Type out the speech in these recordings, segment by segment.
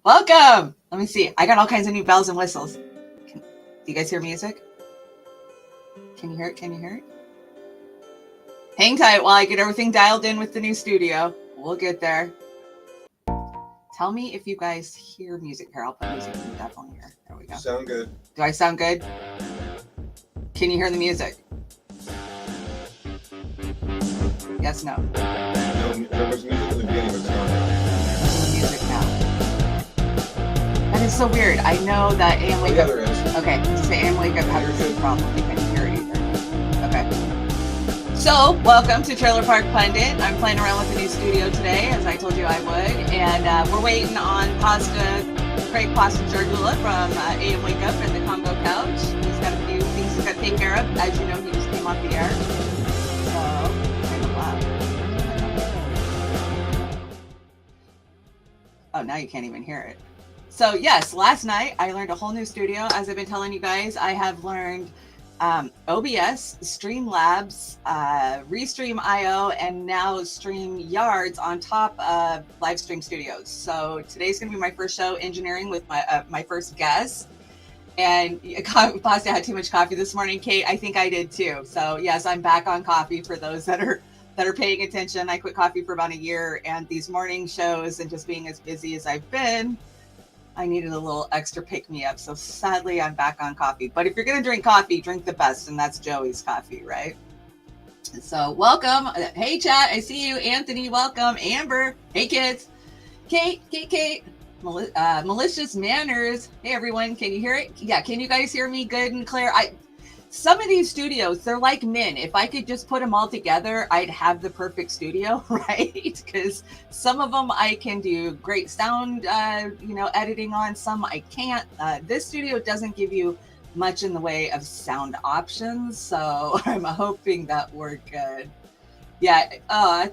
Welcome. Let me see. I got all kinds of new bells and whistles. Do you guys hear music? Can you hear it? Can you hear it? Hang tight while I get everything dialed in with the new studio. We'll get there. Tell me if you guys hear music. Here, I'll put music in the definitely here. There we go. Sound good. Do I sound good? Can you hear the music? Yes, no. No, there was music in the beginning, but it's not. The music now. That is so weird. I know that AM Wake Up. There is. Okay, just say AM Wake Up has the same problem. You can't hear it either. Okay. So, welcome to Trailer Park Pundit. I'm playing around with the new studio today, as I told you I would. And we're waiting on Craig Pasta Jardula from AM Wake Up and the Congo Couch. He's got a few things he's got to take care of. As you know, he just came off the air. So, kind of loud. Oh, now you can't even hear it. So, yes, last night I learned a whole new studio. As I've been telling you guys, I have learned OBS, Streamlabs, Restream.io, and now StreamYards on top of Livestream Studios. So today's going to be my first show engineering with my first guest. And Pasta had too much coffee this morning. Kate, I think I did too. So yes, I'm back on coffee for those that are paying attention. I quit coffee for about a year, and these morning shows and just being as busy as I've been, I needed a little extra pick-me-up. So sadly, I'm back on coffee. But if you're going to drink coffee, drink the best. And that's Joey's coffee, right? So welcome. Hey, chat. I see you. Anthony, welcome. Amber. Hey, kids. Kate. Malicious Manners. Hey, everyone. Can you hear it? Yeah. Can you guys hear me good and clear? Some of these studios, they're like men. If I could just put them all together, I'd have the perfect studio, right? Because some of them I can do great sound, editing on. Some I can't. This studio doesn't give you much in the way of sound options, so I'm hoping that we're good. Yeah.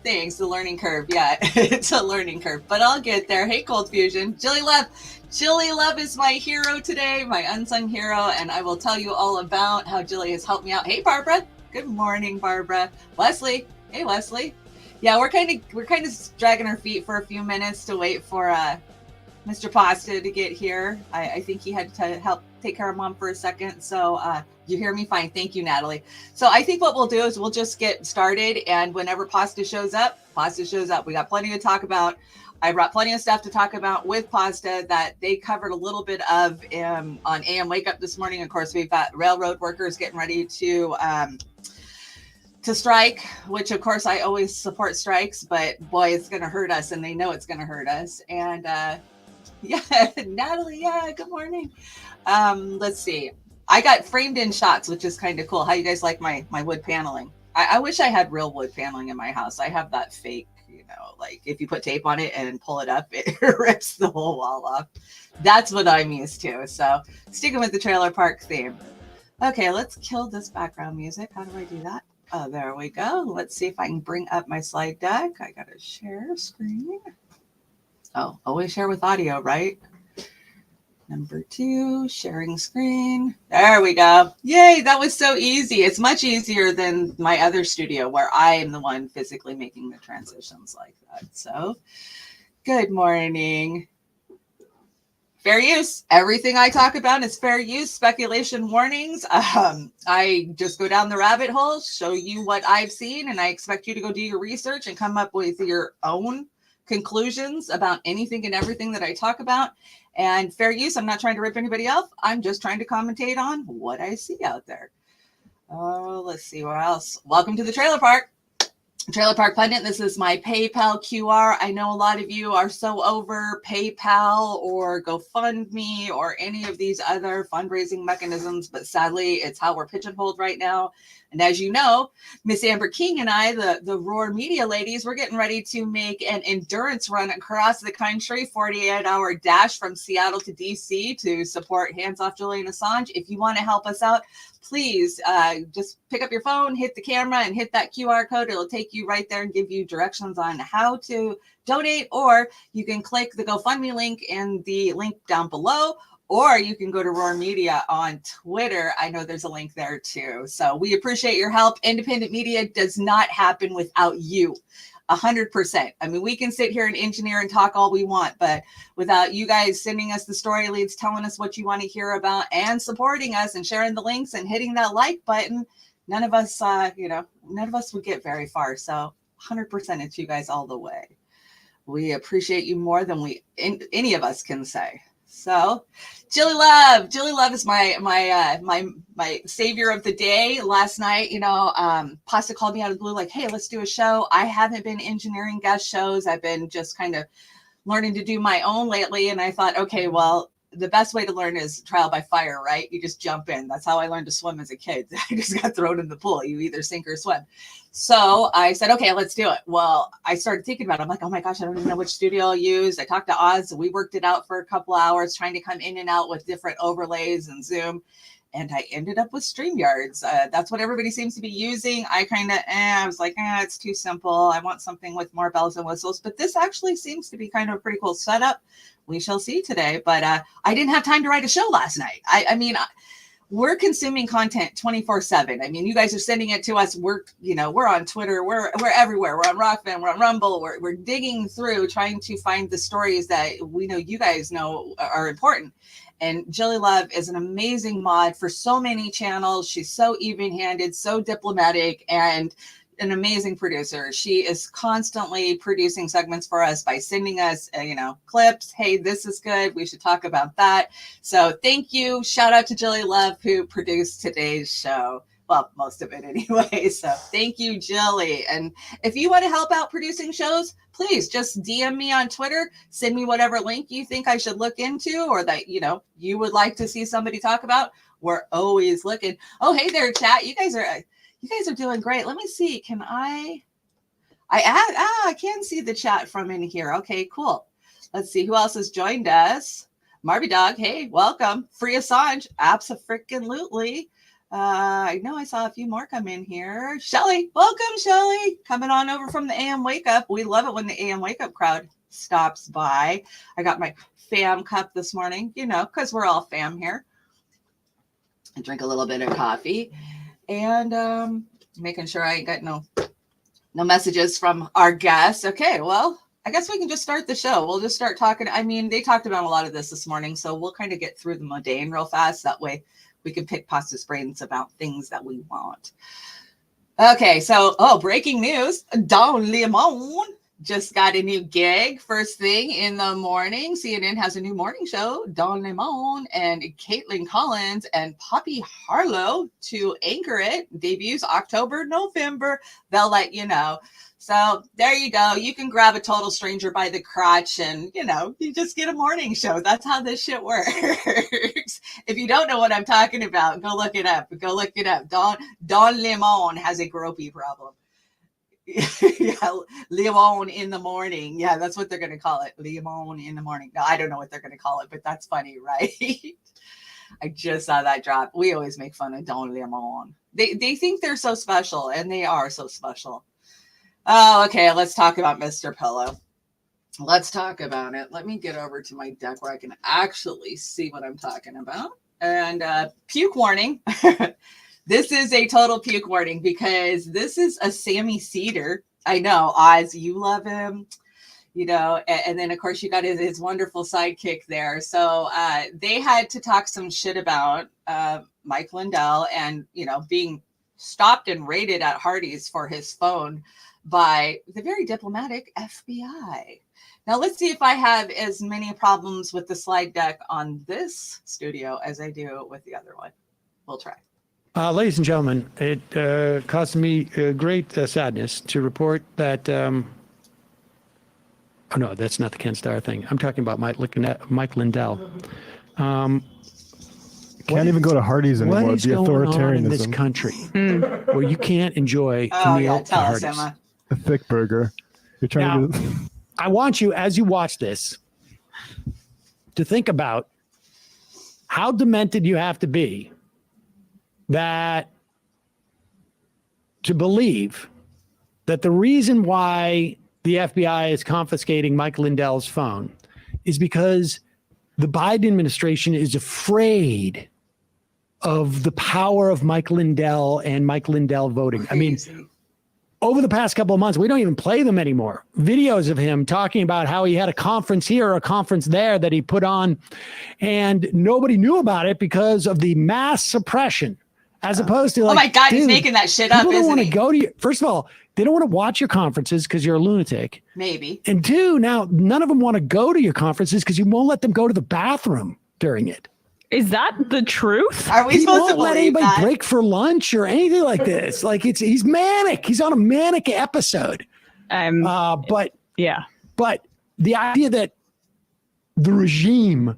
Thanks. The learning curve. Yeah, it's a learning curve, but I'll get there. Hey, Cold Fusion. Jilly Love is my hero today, my unsung hero, and I will tell you all about how Jilly has helped me out. Hey, Barbara. Good morning, Barbara. Leslie. Hey, Leslie. Yeah, we're kind of dragging our feet for a few minutes to wait for Mr. Pasta to get here. I think he had to help take care of Mom for a second. So you hear me fine. Thank you, Natalie. So I think what we'll do is we'll just get started, and whenever Pasta shows up. We got plenty to talk about. I brought plenty of stuff to talk about with Pasta that they covered a little bit of on AM Wake Up this morning. Of course, we've got railroad workers getting ready to strike, which of course I always support strikes, but boy, it's going to hurt us, and they know it's going to hurt us. And yeah, Natalie, yeah, good morning. Let's see. I got framed in shots, which is kind of cool. How you guys like my wood paneling? I wish I had real wood paneling in my house. I have that fake, like if you put tape on it and pull it up, it rips the whole wall off. That's what I'm used to. So sticking with the trailer park theme. Okay, let's kill this background music. How do I do that? Oh, there we go. Let's see if I can bring up my slide deck. I got to share screen. Oh, always share with audio, right? Number 2, sharing screen. There we go. Yay, that was so easy. It's much easier than my other studio where I am the one physically making the transitions like that. So, good morning. Fair use. Everything I talk about is fair use. Speculation warnings. I just go down the rabbit hole, show you what I've seen, and I expect you to go do your research and come up with your own conclusions about anything and everything that I talk about. And fair use, I'm not trying to rip anybody off. I'm just trying to commentate on what I see out there. Oh, let's see what else. Welcome to the Trailer Park. Trailer Park Pundit. This is my PayPal QR. I know a lot of you are so over PayPal or GoFundMe or any of these other fundraising mechanisms, but sadly, it's how we're pigeonholed right now. And as you know, Miss Amber King and I, the Roar Media ladies, we're getting ready to make an endurance run across the country, 48-hour dash from Seattle to DC to support Hands Off Julian Assange. If you want to help us out, please just pick up your phone, hit the camera, and hit that QR code. It'll take you right there and give you directions on how to donate, or you can click the GoFundMe link in the link down below, or you can go to Roar Media on Twitter. I know there's a link there too. So we appreciate your help. Independent media does not happen without you. 100%. I mean, we can sit here and engineer and talk all we want, but without you guys sending us the story leads, telling us what you want to hear about, and supporting us and sharing the links and hitting that like button, none of us, none of us would get very far. So 100% it's you guys all the way. We appreciate you more than any of us can say. So, Jilly Love is my savior of the day. Last night, Pasta called me out of the blue, like, hey, let's do a show. I haven't been engineering guest shows. I've been just kind of learning to do my own lately. And I thought, okay, well, the best way to learn is trial by fire, right? You just jump in. That's how I learned to swim as a kid. I just got thrown in the pool. You either sink or swim. So I said, okay, let's do it. Well, I started thinking about it. I'm like, oh my gosh, I don't even know which studio I'll use. I talked to Oz. We worked it out for a couple hours, trying to come in and out with different overlays and Zoom. And I ended up with StreamYards. That's what everybody seems to be using. I I was like, it's too simple. I want something with more bells and whistles. But this actually seems to be kind of a pretty cool setup. We shall see today. But I didn't have time to write a show last night. We're consuming content 24/7. I mean, you guys are sending it to us. We're on Twitter. We're everywhere. We're on Rockfin. We're on Rumble. We're digging through, trying to find the stories that we know you guys know are important. And Jilly Love is an amazing mod for so many channels. She's so even-handed, so diplomatic, and an amazing producer. She is constantly producing segments for us by sending us, clips. Hey, this is good. We should talk about that. So thank you. Shout out to Jilly Love, who produced today's show. Well, most of it anyway. So thank you, Jilly. And if you want to help out producing shows, please just DM me on Twitter. Send me whatever link you think I should look into, or that, you would like to see somebody talk about. We're always looking. Oh, hey there, chat. You guys are doing great. Let me see. Can I add? I can see the chat from in here. Okay, cool. Let's see who else has joined us. Marby Dog. Hey, welcome. Free Assange. Abso-freaking-lutely. I know I saw a few more come in here. Shelly, welcome, Shelly. Coming on over from the AM Wake Up. We love it when the AM Wake Up crowd stops by. I got my fam cup this morning, because we're all fam here. I drink a little bit of coffee and making sure I ain't got no messages from our guests. Okay, well, I guess we can just start the show. We'll just start talking. I mean, they talked about a lot of this morning, so we'll kind of get through the mundane real fast. That way we can pick Pasta's brains about things that we want. Okay, so, breaking news. Don Lemon just got a new gig first thing in the morning. CNN has a new morning show. Don Lemon and Caitlin Collins and Poppy Harlow to anchor it. Debuts October, November. They'll let you know. So there you go. You can grab a total stranger by the crotch and, you just get a morning show. That's how this shit works. If you don't know what I'm talking about, go look it up. Don Lemon has a gropey problem. Yeah, Lemon in the morning. Yeah, that's what they're going to call it. Lemon in the morning. No, I don't know what they're going to call it, but that's funny, right? I just saw that drop. We always make fun of Don Lemon. They think they're so special, and they are so special. Oh, okay. Let's talk about Mr. Pillow. Let's talk about it. Let me get over to my deck where I can actually see what I'm talking about. And puke warning. This is a total puke warning because this is a Sammy Cedar. I know, Oz, you love him, and then, of course, you got his wonderful sidekick there. So they had to talk some shit about Mike Lindell and, being stopped and raided at Hardee's for his phone by the very diplomatic FBI. Now, let's see if I have as many problems with the slide deck on this studio as I do with the other one. We'll try. Ladies and gentlemen, it caused me great sadness to report that. Oh, no, that's not the Ken Starr thing. I'm talking about Mike Lindell. Can't even go to Hardee's anymore. What is the going on authoritarianism in this country where you can't enjoy a meal at tell us, Hardee's? Emma. a thick burger. You're trying to. I want you, as you watch this, to think about how demented you have to be to believe that the reason why the FBI is confiscating Mike Lindell's phone is because the Biden administration is afraid of the power of Mike Lindell and Mike Lindell voting. I mean, over the past couple of months, we don't even play them anymore. Videos of him talking about how he had a conference here or a conference there that he put on, and nobody knew about it because of the mass suppression, as opposed to like, oh my God, he's dude, making that shit up, people don't isn't want to he? go to you. First of all, they don't want to watch your conferences because you're a lunatic. Maybe. And two, now none of them want to go to your conferences because you won't let them go to the bathroom during it. Is that the truth? Are we He supposed won't to let believe anybody that? break for lunch or anything like this. Like he's manic. He's on a manic episode. But Yeah. But the idea that the regime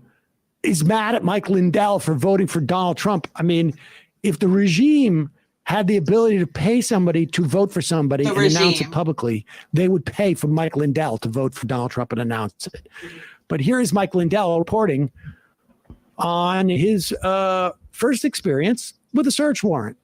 is mad at Mike Lindell for voting for Donald Trump. I mean, if the regime had the ability to pay somebody to vote for somebody and announce it publicly, they would pay for Mike Lindell to vote for Donald Trump and announce it. But here is Mike Lindell reporting on his first experience with a search warrant.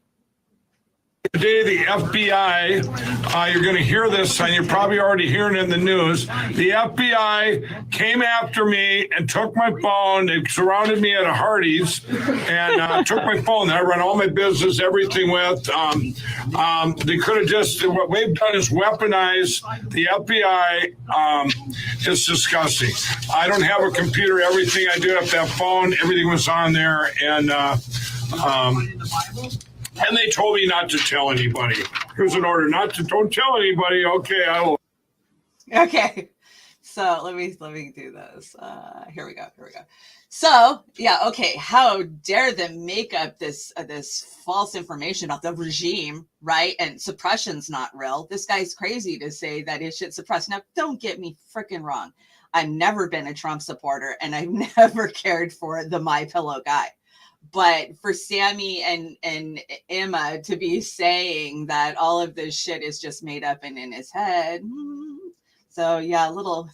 Today, the FBI, you're going to hear this, and you're probably already hearing it in the news. The FBI came after me and took my phone. They surrounded me at a Hardee's and took my phone that I run all my business, everything with. They could have just, what we've done is weaponize the FBI. It's disgusting. I don't have a computer. Everything I do have that phone, everything was on there. And they told me not to tell anybody. Here's an order don't tell anybody. Okay, I will. Okay. So let me do this. Here we go. So yeah, okay. How dare them make up this false information about the regime, right? And suppression's not real. This guy's crazy to say that it should suppress. Now, don't get me freaking wrong. I've never been a Trump supporter, and I've never cared for the My Pillow guy. But for Sammy and Emma to be saying that all of this shit is just made up and in his head. So yeah, a little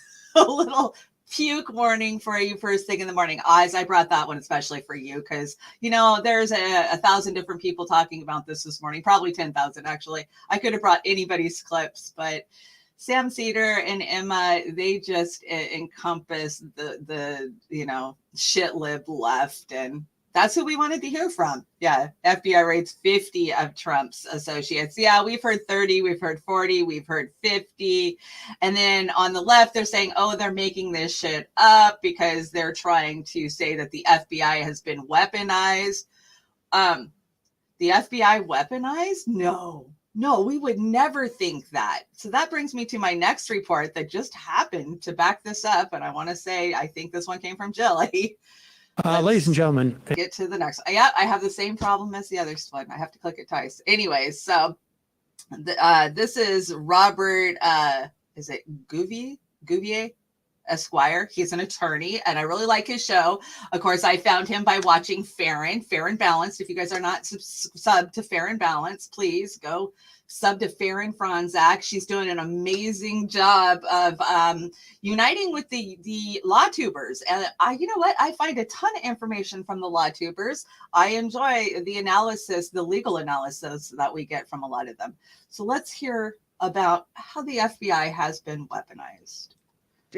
puke warning for you first thing in the morning. Oz, I brought that one especially for you because, you know, there's a 1,000 different people talking about this morning, probably 10,000 actually. I could have brought anybody's clips, but Sam Cedar and Emma, they just encompass the you know, shit lib left, and that's who we wanted to hear from. Yeah, FBI rates 50 of Trump's associates. Yeah, we've heard 30, we've heard 40, we've heard 50. And then on the left, they're saying, oh, they're making this shit up because they're trying to say that the FBI has been weaponized. The FBI weaponized? No, we would never think that. So that brings me to my next report that just happened to back this up. And I want to say, I think this one came from Jilly. Ladies and gentlemen, Get to the next. Yeah, I have the same problem as the other one. I have to click it twice. Anyways, so this is Robert, is it Gouvier Esquire? He's an attorney, and I really like his show. Of course, I found him by watching Fair and Balanced. If you guys are not sub to Fair and Balanced, please go sub to Farron Franzak. She's doing an amazing job of uniting with the law tubers. And you know what? I find a ton of information from the law tubers. I enjoy the analysis, the legal analysis that we get from a lot of them. So let's hear about how the FBI has been weaponized.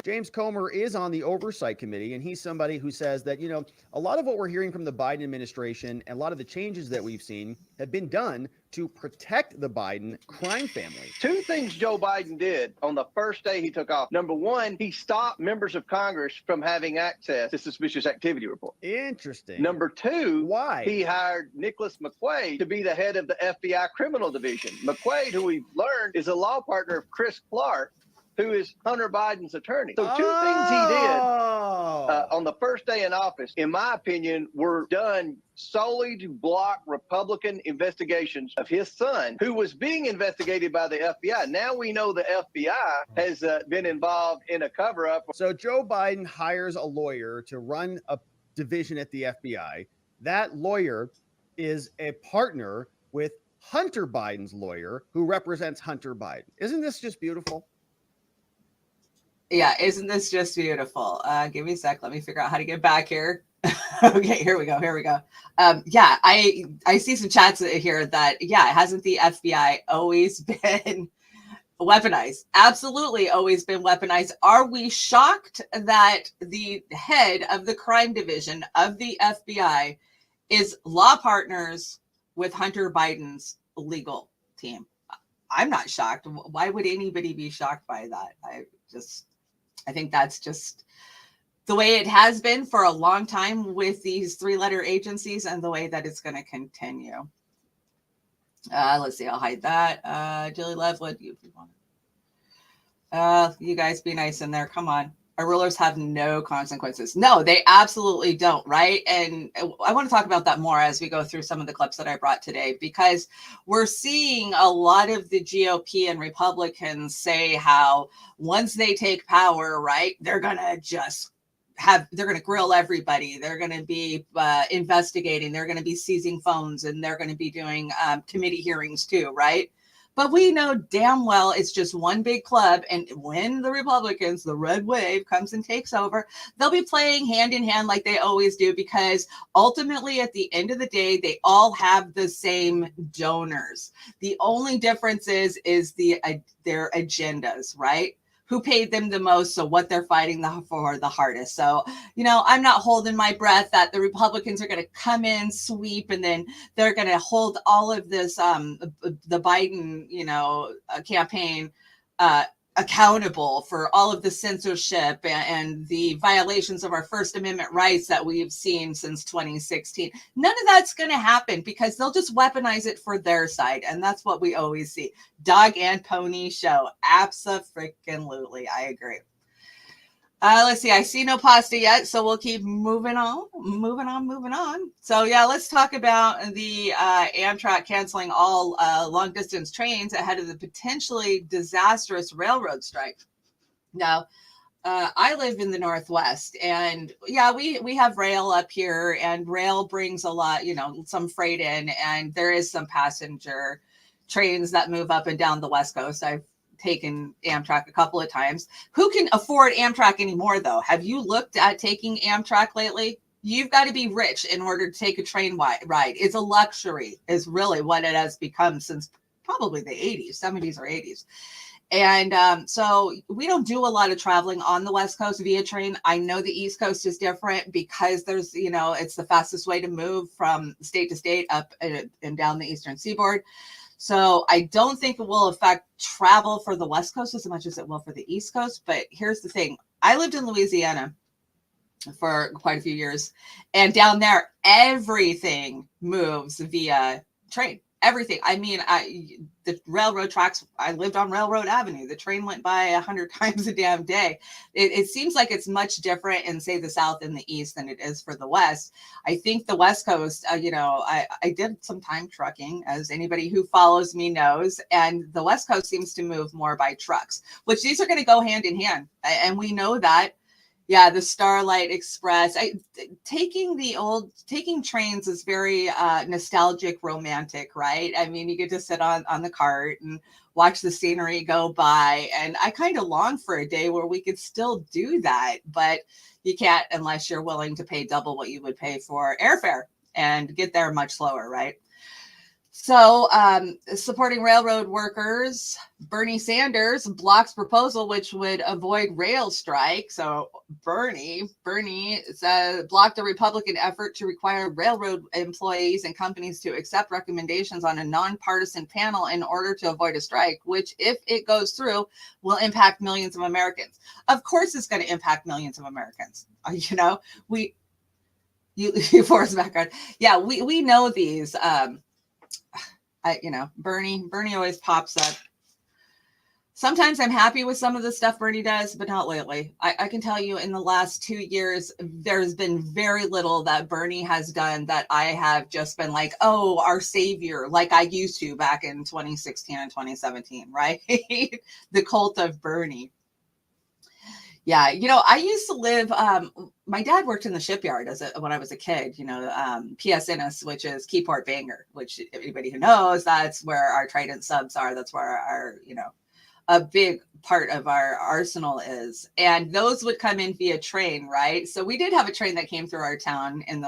James Comer is on the oversight committee, and he's somebody who says that, you know, a lot of what we're hearing from the Biden administration and a lot of the changes that we've seen have been done to protect the Biden crime family. Two things Joe Biden did on the first day he took off. Number one, he stopped members of Congress from having access to suspicious activity report. Interesting. Number two, why? He hired Nicholas McQuaid to be the head of the FBI criminal division. McQuaid, who we've learned is a law partner of Chris Clark, who is Hunter Biden's attorney. So two things he did on the first day in office, in my opinion, were done solely to block Republican investigations of his son, who was being investigated by the FBI. Now we know the FBI has been involved in a cover-up. So Joe Biden hires a lawyer to run a division at the FBI. That lawyer is a partner with Hunter Biden's lawyer, who represents Hunter Biden. Isn't this just beautiful? Yeah, isn't this just beautiful? Give me a sec. Let me figure out how to get back here. Okay, here we go. Yeah, I see some chats here that, yeah, hasn't the FBI always been weaponized? Absolutely always been weaponized. Are we shocked that the head of the crime division of the FBI is law partners with Hunter Biden's legal team? I'm not shocked. Why would anybody be shocked by that? I think that's just the way it has been for a long time with these 3-letter agencies, and the way that it's going to continue. Let's see. I'll hide that. Julie Love, what do you want? You guys be nice in there. Come on. Our rulers have no consequences. No, they absolutely don't, right? And I want to talk about that more as we go through some of the clips that I brought today, because we're seeing a lot of the GOP and Republicans say how once they take power, right, they're going to grill everybody. They're going to be investigating. They're going to be seizing phones, and they're going to be doing committee hearings too, right? But we know damn well it's just one big club. And when the Republicans, the red wave, comes and takes over, they'll be playing hand in hand like they always do, because ultimately at the end of the day, they all have the same donors. The only difference is their agendas, right? Who paid them the most, so what they're fighting for the hardest. So, I'm not holding my breath that the Republicans are going to come in, sweep, and then they're going to hold all of this, the Biden, campaign accountable for all of the censorship and the violations of our First Amendment rights that we've seen since 2016. None of that's going to happen, because they'll just weaponize it for their side. And that's what we always see. Dog and pony show. Abso-freaking-lutely. I agree. Let's see. I see no pasta yet, so we'll keep moving on. So yeah, let's talk about the Amtrak canceling all long distance trains ahead of the potentially disastrous railroad strike. Now, I live in the Northwest, and yeah, we have rail up here, and rail brings a lot, some freight in, and there is some passenger trains that move up and down the West Coast. I've taken Amtrak a couple of times. Who can afford Amtrak anymore, though? Have you looked at taking Amtrak lately? You've got to be rich in order to take a train ride. It's a luxury, is really what it has become since probably the 80s, 70s or 80s. And so we don't do a lot of traveling on the West Coast via train. I know the East Coast is different, because there's, it's the fastest way to move from state to state up and down the Eastern Seaboard. So I don't think it will affect travel for the West Coast as much as it will for the East Coast. But here's the thing. I lived in Louisiana for quite a few years, and down there, everything moves via train. Everything. I mean, the railroad tracks, I lived on Railroad Avenue. The train went by 100 times a damn day. It seems like it's much different in, say, the South and the East than it is for the West. I think the West Coast, I did some time trucking, as anybody who follows me knows, and the West Coast seems to move more by trucks, which these are going to go hand in hand. And we know that. Yeah, the Starlight Express. Taking trains is very nostalgic, romantic, right? I mean, you get to sit on the cart and watch the scenery go by. And I kind of long for a day where we could still do that, but you can't unless you're willing to pay double what you would pay for airfare and get there much slower, right? So supporting railroad workers, Bernie Sanders blocks proposal which would avoid rail strike. So Bernie blocked a Republican effort to require railroad employees and companies to accept recommendations on a nonpartisan panel in order to avoid a strike, which, if it goes through, will impact millions of Americans. Of course, it's going to impact millions of Americans. Forrest background. Yeah, we know these. Bernie always pops up. Sometimes I'm happy with some of the stuff Bernie does, but not lately. I can tell you in the last 2 years, there's been very little that Bernie has done that I have just been like, oh, our savior, like I used to back in 2016 and 2017, right? The cult of Bernie. Yeah, I used to live, my dad worked in the shipyard when I was a kid, PSNS, which is Keyport Bangor, which anybody who knows, that's where our Trident subs are. That's where our a big part of our arsenal is. And those would come in via train, right? So we did have a train that came through our town in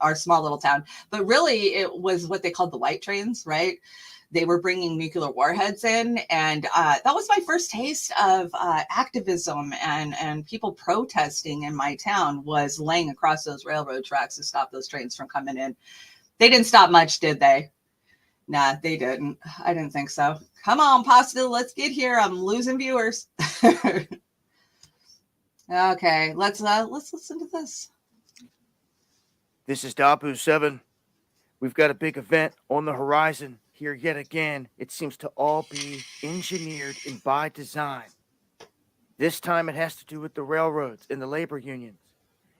our small little town, but really it was what they called the white trains, right? They were bringing nuclear warheads in. And that was my first taste of activism and people protesting in my town, was laying across those railroad tracks to stop those trains from coming in. They didn't stop much, did they? Nah, they didn't. I didn't think so. Come on, Pasta, let's get here. I'm losing viewers. Okay, let's listen to this. This is Dabu 7. We've got a big event on the horizon here yet again. It seems to all be engineered and by design. This time it has to do with the railroads and the labor unions.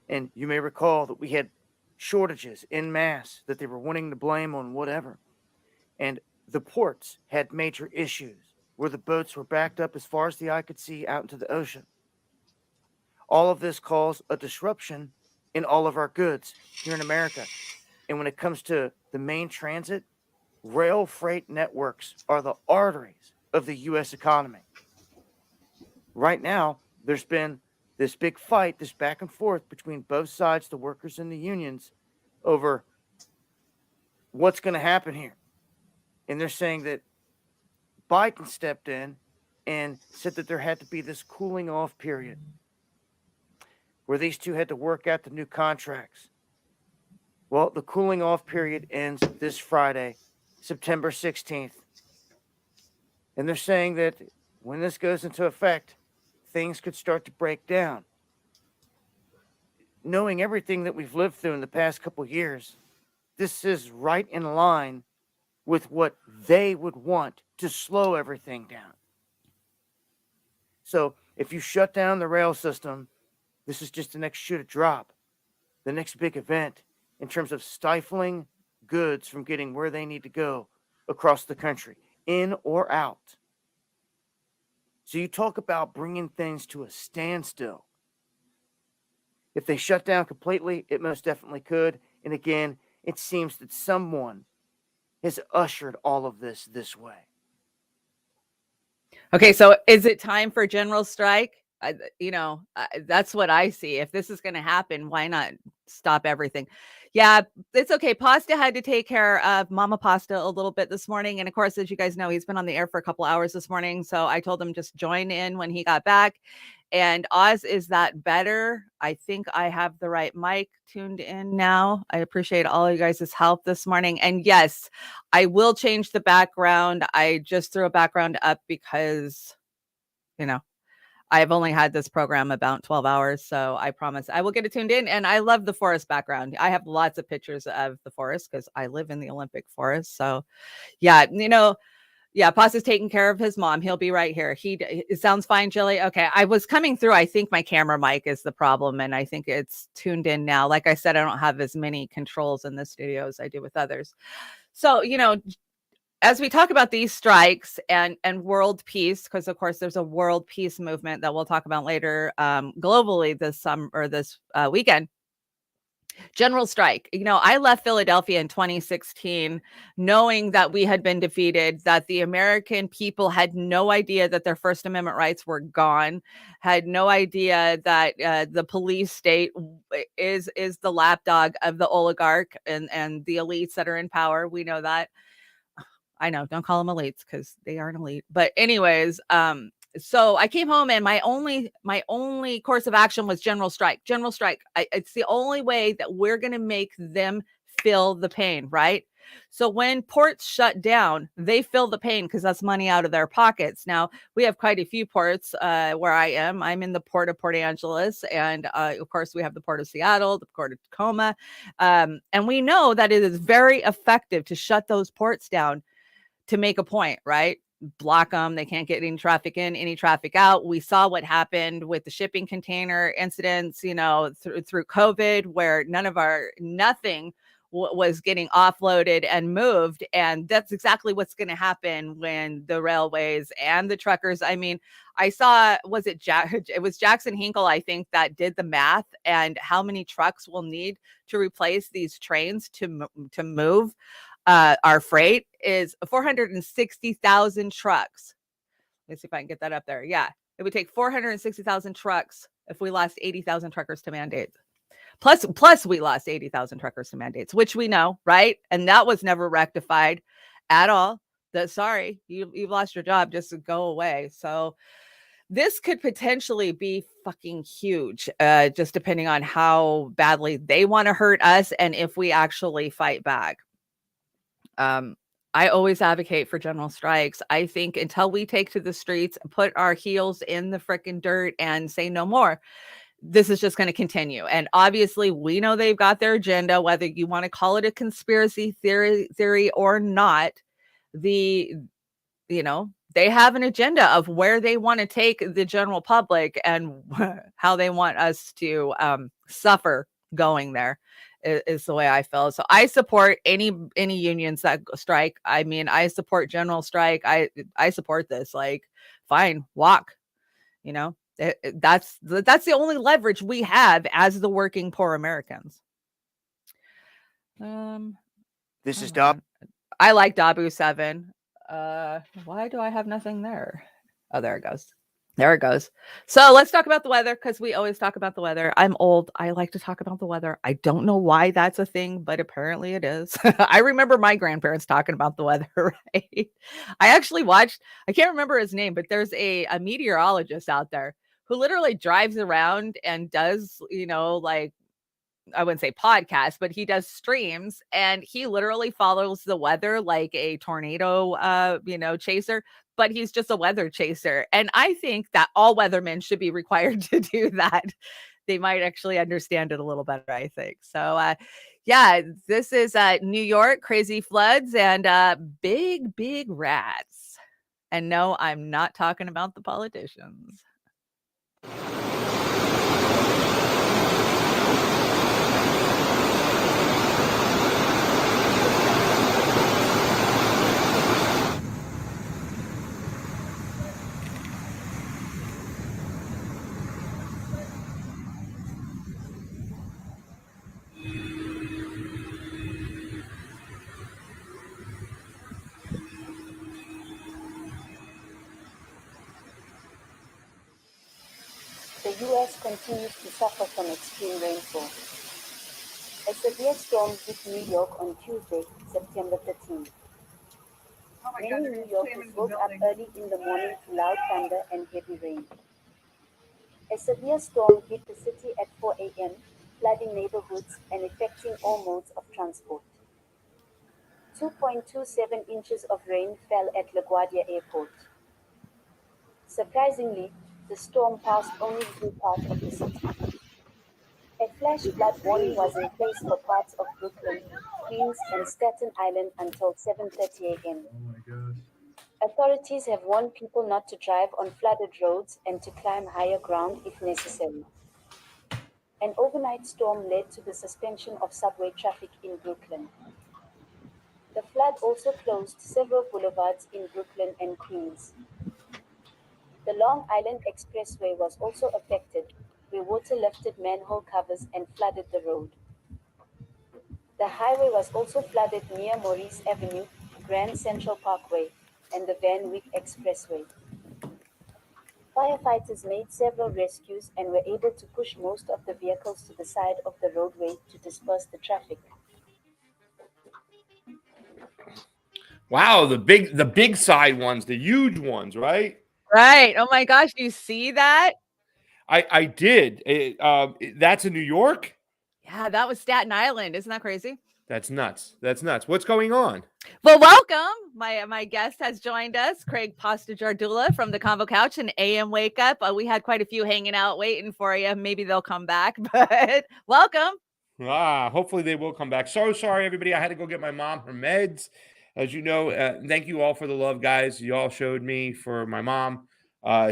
And you may recall that we had shortages en masse that they were wanting to blame on whatever. And the ports had major issues where the boats were backed up as far as the eye could see out into the ocean. All of this caused a disruption in all of our goods here in America. And when it comes to the main transit, rail freight networks are the arteries of the U.S. economy. Right now, there's been this big fight, this back and forth between both sides, the workers and the unions, over what's going to happen here. And they're saying that Biden stepped in and said that there had to be this cooling off period where these two had to work out the new contracts. Well, the cooling off period ends this Friday, September 16th. And they're saying that when this goes into effect, things could start to break down. Knowing everything that we've lived through in the past couple of years, this is right in line with what they would want to slow everything down. So if you shut down the rail system, this is just the next shoe to drop, the next big event in terms of stifling goods from getting where they need to go across the country, in or out. So you talk about bringing things to a standstill. If they shut down completely, it most definitely could. And again, it seems that someone has ushered all of this way. Okay, so is it time for general strike? That's what I see. If this is going to happen, why not stop everything? Yeah, it's okay. Pasta had to take care of Mama Pasta a little bit this morning. And of course, as you guys know, he's been on the air for a couple hours this morning. So I told him just join in when he got back. And Oz, is that better? I think I have the right mic tuned in now. I appreciate all you guys' help this morning. And yes, I will change the background. I just threw a background up because, I've only had this program about 12 hours. So I promise I will get it tuned in. And I love the forest background. I have lots of pictures of the forest because I live in the Olympic forest. So yeah, Pasta's taking care of his mom. He'll be right here. It sounds fine, Jilly. Okay. I was coming through. I think my camera mic is the problem. And I think it's tuned in now. Like I said, I don't have as many controls in the studio as I do with others. So, as we talk about these strikes and world peace, because of course there's a world peace movement that we'll talk about later globally this weekend. General strike. I left Philadelphia in 2016 knowing that we had been defeated, that the American people had no idea that their First Amendment rights were gone, had no idea that the police state is the lapdog of the oligarch and the elites that are in power. We know that. I know, don't call them elites because they aren't elite. But anyways, so I came home and my only course of action was general strike. General strike. It's the only way that we're going to make them feel the pain, right? So when ports shut down, they feel the pain because that's money out of their pockets. Now, we have quite a few ports where I am. I'm in the port of Port Angeles. And of course, we have the port of Seattle, the port of Tacoma. And we know that it is very effective to shut those ports down to make a point, right? Block them. They can't get any traffic in, any traffic out. We saw what happened with the shipping container incidents, through COVID, where nothing was getting offloaded and moved. And that's exactly what's going to happen when the railways and the truckers. I mean, I saw, it was Jackson Hinkle, I think, that did the math and how many trucks we'll need to replace these trains to move our freight is 460,000 trucks. Let's see if I can get that up there. Yeah, it would take 460,000 trucks if we lost 80,000 truckers to mandates. Plus we lost 80,000 truckers to mandates, which we know, right? And that was never rectified at all. Sorry, you've lost your job. Just go away. So this could potentially be fucking huge, just depending on how badly they want to hurt us and if we actually fight back. I always advocate for general strikes. I think until we take to the streets, put our heels in the frickin' dirt and say no more, this is just going to continue. And obviously, we know they've got their agenda, whether you want to call it a conspiracy theory or not. They have an agenda of where they want to take the general public and how they want us to suffer going there. Is the way I feel. So I support any unions that strike. I mean, I support general strike. I support this. Like, fine, walk. That's the only leverage we have as the working poor Americans. This is Dob. I like Dabu 7. Why do I have nothing there? Oh, there it goes. There it goes. So let's talk about the weather, because we always talk about the weather. I'm old. I like to talk about the weather. I don't know why that's a thing, but apparently it is. I remember my grandparents talking about the weather, right? I actually watched, I can't remember his name, but there's a meteorologist out there who literally drives around and does, like, I wouldn't say podcast, but he does streams, and he literally follows the weather like a tornado, chaser, but he's just a weather chaser. And I think that all weathermen should be required to do that. They might actually understand it a little better, I think. So, this is New York, crazy floods and big, big rats. And no, I'm not talking about the politicians. The U.S. continues to suffer from extreme rainfall. A severe storm hit New York on Tuesday, September 13th. Many New Yorkers woke up early in the morning to loud thunder and heavy rain. A severe storm hit the city at 4 a.m., flooding neighborhoods and affecting all modes of transport. 2.27 inches of rain fell at LaGuardia Airport. Surprisingly, the storm passed only through part of the city. A flash flood warning was in place for parts of Brooklyn, Queens, and Staten Island until 7:30 a.m. Authorities have warned people not to drive on flooded roads and to climb higher ground if necessary. An overnight storm led to the suspension of subway traffic in Brooklyn. The flood also closed several boulevards in Brooklyn and Queens. The Long Island Expressway was also affected, where water lifted manhole covers and flooded the road. The highway was also flooded near Maurice Avenue, Grand Central Parkway, and the Van Wyck Expressway. Firefighters made several rescues and were able to push most of the vehicles to the side of the roadway to disperse the traffic. Wow, the big side ones, the huge ones, right? Right. Oh my gosh, you see that? I did. That's in New York? Yeah, that was Staten Island. Isn't that crazy? That's nuts. That's nuts. What's going on? Well, welcome. My guest has joined us, Craig Pasta Jardula from the Convo Couch and AM Wake Up. We had quite a few hanging out waiting for you. Maybe they'll come back, but welcome. Hopefully they will come back. So sorry, everybody. I had to go get my mom her meds. As you know, thank you all for the love, guys. You all showed me for my mom.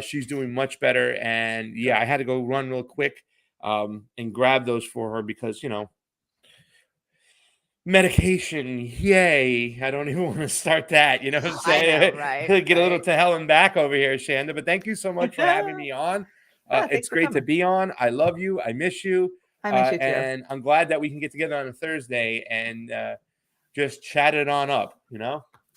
She's doing much better. And yeah, I had to go run real quick and grab those for her because, medication, yay. I don't even want to start that, what I'm saying? I know, right? Get a little to hell and back over here, Shanda. But thank you so much for having me on. It's great to be on. I love you. I miss you. I miss you too. And I'm glad that we can get together on a Thursday and just chat it on up,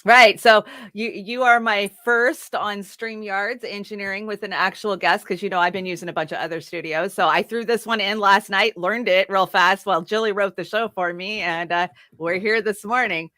Right. So you are my first on StreamYards engineering with an actual guest because, I've been using a bunch of other studios. So I threw this one in last night, learned it real fast while Jilly wrote the show for me. And we're here this morning.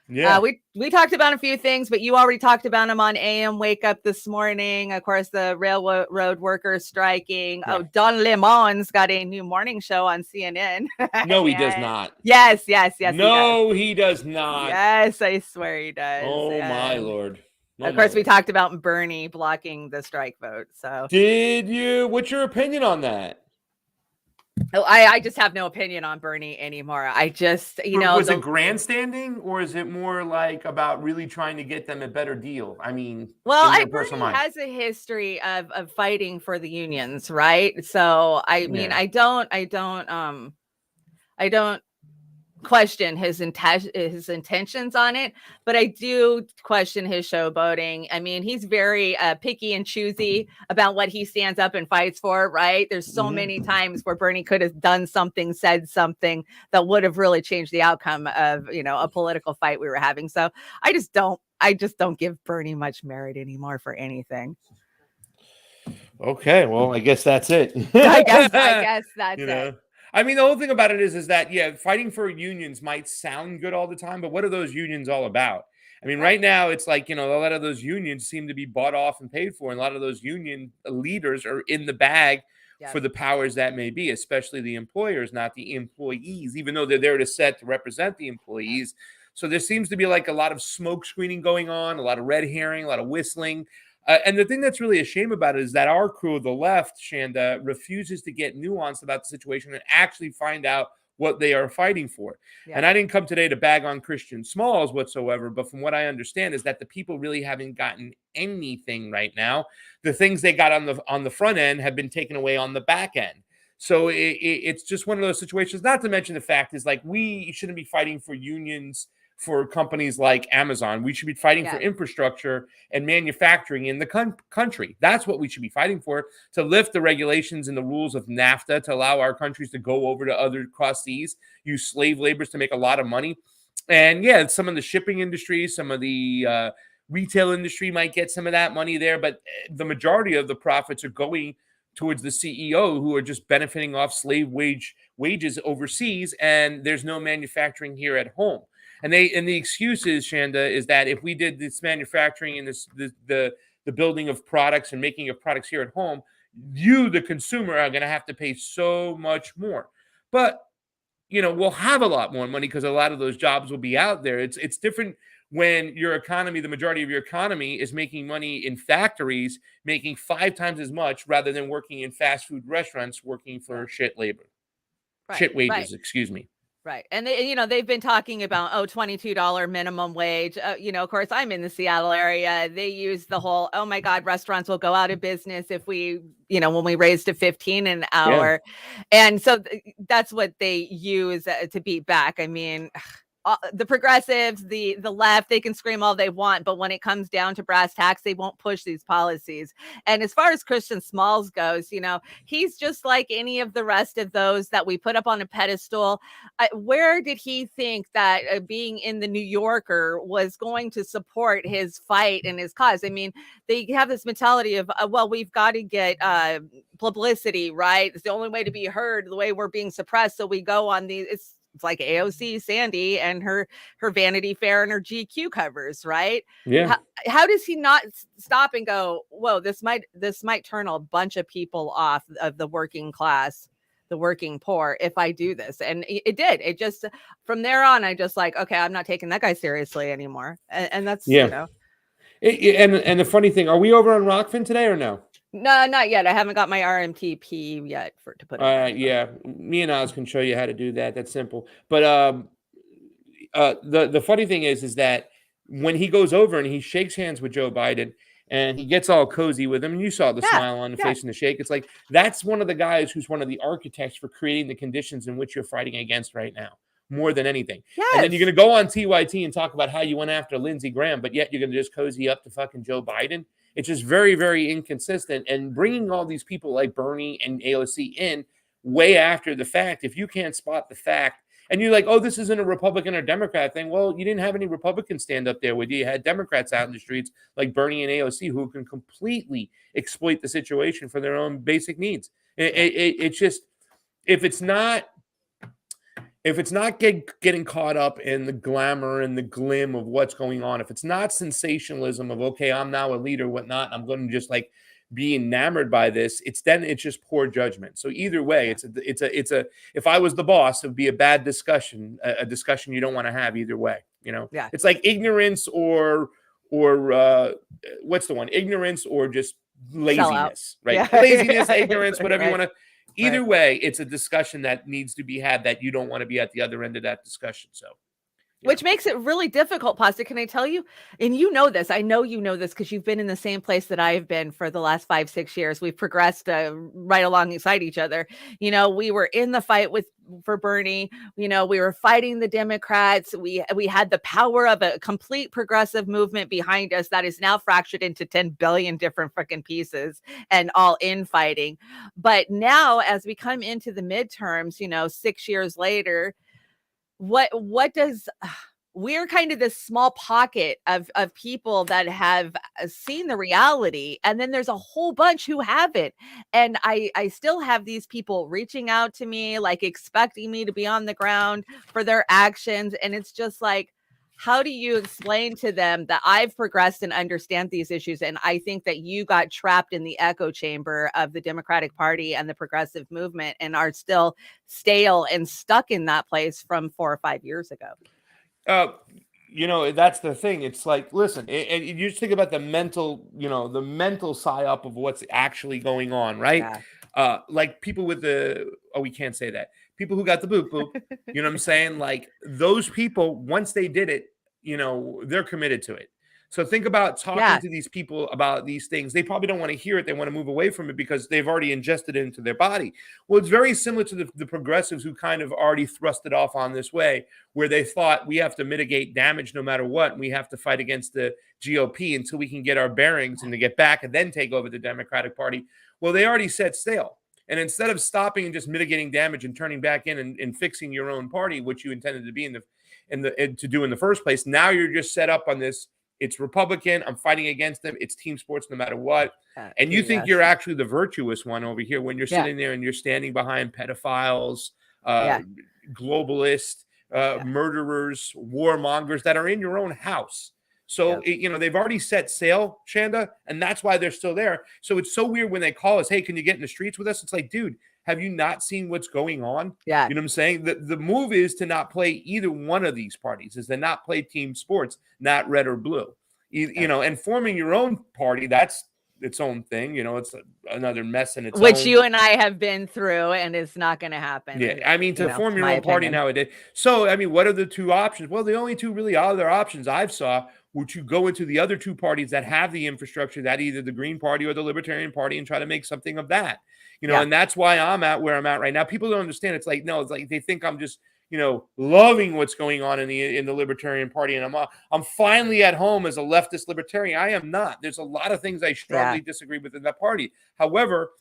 Yeah. We talked about a few things, but you already talked about them on AM Wake Up this morning. Of course, the railroad workers striking. Yeah. Oh, Don Lemon's got a new morning show on CNN. No, he does not. Yes. No, he does not. Yes, I swear he does. Oh my Lord. Oh, of course, my we Lord. talked about Bernie blocking the strike vote. So Did you? What's your opinion on that? I just have no opinion on Bernie anymore. I just, Was it grandstanding, or is it more like about really trying to get them a better deal? I mean, well, in your Bernie personal mind. has a history of fighting for the unions, right? So I mean, Yeah. I don't question his intentions on it, but I do question his showboating. I mean, he's very picky and choosy about what he stands up and fights for, right? There's so many times where Bernie could have done something, said something that would have really changed the outcome of, a political fight we were having. So I just don't give Bernie much merit anymore for anything. Okay, well, I guess that's it. I guess that's it. I mean, the whole thing about it is that, fighting for unions might sound good all the time, but what are those unions all about? I mean, right now, it's like, a lot of those unions seem to be bought off and paid for, and a lot of those union leaders are in the bag for the powers that may be, especially the employers, not the employees, even though they're there to represent the employees. So there seems to be like a lot of smoke screening going on, a lot of red herring, a lot of whistling. And the thing that's really a shame about it is that our crew, the left, Shanda, refuses to get nuanced about the situation and actually find out what they are fighting for. Yeah. And I didn't come today to bag on Christian Smalls whatsoever, but from what I understand is that the people really haven't gotten anything right now. The things they got on the front end have been taken away on the back end. So it's just one of those situations, not to mention the fact is like we shouldn't be fighting for unions for companies like Amazon. We should be fighting for infrastructure and manufacturing in the country. That's what we should be fighting for, to lift the regulations and the rules of NAFTA, to allow our countries to go over to other cross seas, use slave laborers to make a lot of money. And some of the shipping industry, some of the retail industry might get some of that money there, but the majority of the profits are going towards the CEO, who are just benefiting off slave wages overseas, and there's no manufacturing here at home. And the excuse is, Shanda, is that if we did this manufacturing and the building of products and making of products here at home, you, the consumer, are going to have to pay so much more. But, we'll have a lot more money because a lot of those jobs will be out there. It's different when your economy, the majority of your economy, is making money in factories, making 5 times as much rather than working in fast food restaurants, working for shit labor, shit wages, excuse me. Right. And they've been talking about, $22 minimum wage. Of course, I'm in the Seattle area. They use the whole, oh my God, restaurants will go out of business if we, when we raise to 15 an hour. Yeah. And so that's what they use to beat back. I mean, the progressives, the left, they can scream all they want, but when it comes down to brass tacks, they won't push these policies. And as far as Christian Smalls goes, he's just like any of the rest of those that we put up on a pedestal. Where did he think that being in the New Yorker was going to support his fight and his cause? I mean, they have this mentality of, we've got to get publicity, right? It's the only way to be heard, the way we're being suppressed. So we go on these, it's like AOC Sandy and her Vanity Fair and her GQ covers, right? Yeah. How does he not stop and go, whoa, this might turn a bunch of people off of the working class, the working poor, if I do this? And it did. It just, from there on, I just like, okay, I'm not taking that guy seriously anymore. And that's, and the funny thing, are we over on Rockfin today or no? No, not yet. I haven't got my RMTP yet to put it. Yeah, me and Oz can show you how to do that. That's simple. But the funny thing is that when he goes over and he shakes hands with Joe Biden and he gets all cozy with him, and you saw the smile on the face and the shake. It's like that's one of the guys who's one of the architects for creating the conditions in which you're fighting against right now, more than anything. Yes. And then you're going to go on TYT and talk about how you went after Lindsey Graham, but yet you're going to just cozy up to fucking Joe Biden. It's just very, very inconsistent. And bringing all these people like Bernie and AOC in way after the fact, if you can't spot the fact, and you're like, oh, this isn't a Republican or Democrat thing. Well, you didn't have any Republicans stand up there with you. You had Democrats out in the streets like Bernie and AOC who can completely exploit the situation for their own basic needs. It's just, if it's not if it's not getting caught up in the glamour and the glim of what's going on, if it's not sensationalism of, okay, I'm now a leader, whatnot, I'm going to just like be enamored by this, it's just poor judgment. So either way, it's a if I was the boss, it would be a bad discussion, a discussion you don't want to have either way. Yeah. It's like ignorance or what's the one? Ignorance or just laziness, right? Yeah. Laziness, ignorance, whatever you Right. want to. Either way, it's a discussion that needs to be had that you don't want to be at the other end of that discussion. So. Which makes it really difficult, Pasta. Can I tell you? And you know this. I know you know this because you've been in the same place that I've been for the last 5-6 years. We've progressed right alongside each other. We were in the fight for Bernie. We were fighting the Democrats. We had the power of a complete progressive movement behind us that is now fractured into 10 billion different freaking pieces and all infighting. But now, as we come into the midterms, 6 years later, what does we're kind of this small pocket of people that have seen the reality, and then there's a whole bunch who haven't. And I still have these people reaching out to me, like expecting me to be on the ground for their actions, and it's just like, how do you explain to them that I've progressed and understand these issues? And I think that you got trapped in the echo chamber of the Democratic Party and the progressive movement and are still stale and stuck in that place from 4 or 5 years ago. That's the thing. It's like, listen, and you just think about the mental, the mental psyop of what's actually going on, right? Yeah. Like people with we can't say that. People who got the boop boop, you know what I'm saying? Like those people, once they did it, they're committed to it. So think about talking to these people about these things. They probably don't want to hear it. They want to move away from it because they've already ingested it into their body. Well, it's very similar to the progressives who kind of already thrust it off on this way, where they thought we have to mitigate damage no matter what. And we have to fight against the GOP until we can get our bearings and to get back and then take over the Democratic Party. Well, they already set sail. And instead of stopping and just mitigating damage and turning back in and fixing your own party, which you intended to be to do in the first place, now you're just set up on this. It's Republican. I'm fighting against them. It's team sports no matter what. And you think you're actually the virtuous one over here when you're sitting there and you're standing behind pedophiles, globalists, murderers, warmongers that are in your own house. So, they've already set sail, Shanda, and that's why they're still there. So it's so weird when they call us, hey, can you get in the streets with us? It's like, dude, have you not seen what's going on? Yeah. You know what I'm saying? The move is to not play either one of these parties, is to not play team sports, not red or blue. And forming your own party, that's its own thing. It's another mess in its own. Which you and I have been through, and it's not going to happen. Yeah, I mean, to form your own party nowadays. So, I mean, what are the two options? Well, the only two really other options I've saw were to go into the other two parties that have the infrastructure, that either the Green Party or the Libertarian Party, and try to make something of that. And that's why I'm at where I'm at right now. People don't understand. It's like, no, it's like they think I'm just, loving what's going on in the Libertarian Party, and I'm finally at home as a leftist libertarian. I am not. There's a lot of things I strongly disagree with in that party. However,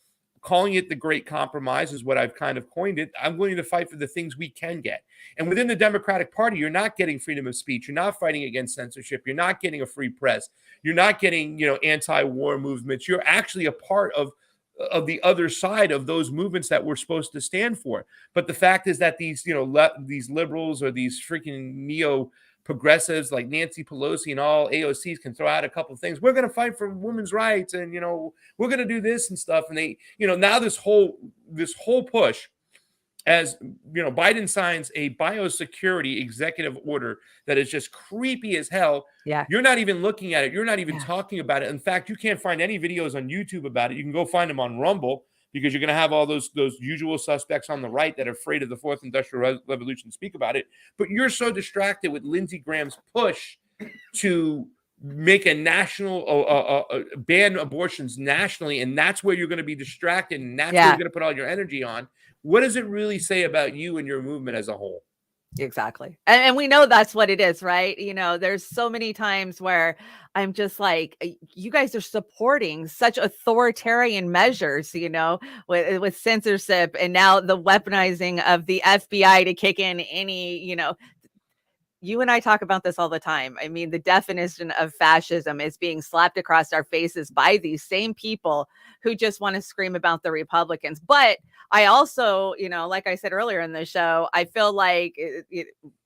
calling it the great compromise is what I've kind of coined it. I'm willing to fight for the things we can get. And within the Democratic Party, you're not getting freedom of speech. You're not fighting against censorship. You're not getting a free press. You're not getting, anti-war movements. You're actually a part of the other side of those movements that we're supposed to stand for. But the fact is that these, these liberals or these freaking neo progressives like Nancy Pelosi and all AOCs can throw out a couple of things. We're going to fight for women's rights, and we're going to do this and stuff. And they, now this whole push, as Biden signs a biosecurity executive order that is just creepy as hell. Yeah, you're not even looking at it. You're not even talking about it. In fact, you can't find any videos on YouTube about it. You can go find them on Rumble, because you're going to have all those usual suspects on the right that are afraid of the fourth industrial revolution speak about it. But you're so distracted with Lindsey Graham's push to make a national ban abortions nationally, and that's where you're going to be distracted, and that's where you're going to put all your energy on. What does it really say about you and your movement as a whole? Exactly. And we know that's what it is, right? There's so many times where I'm just like, you guys are supporting such authoritarian measures, with censorship, and now the weaponizing of the FBI to kick in any, you and I talk about this all the time. I mean, the definition of fascism is being slapped across our faces by these same people who just want to scream about the Republicans. But I also, like I said earlier in the show, I feel like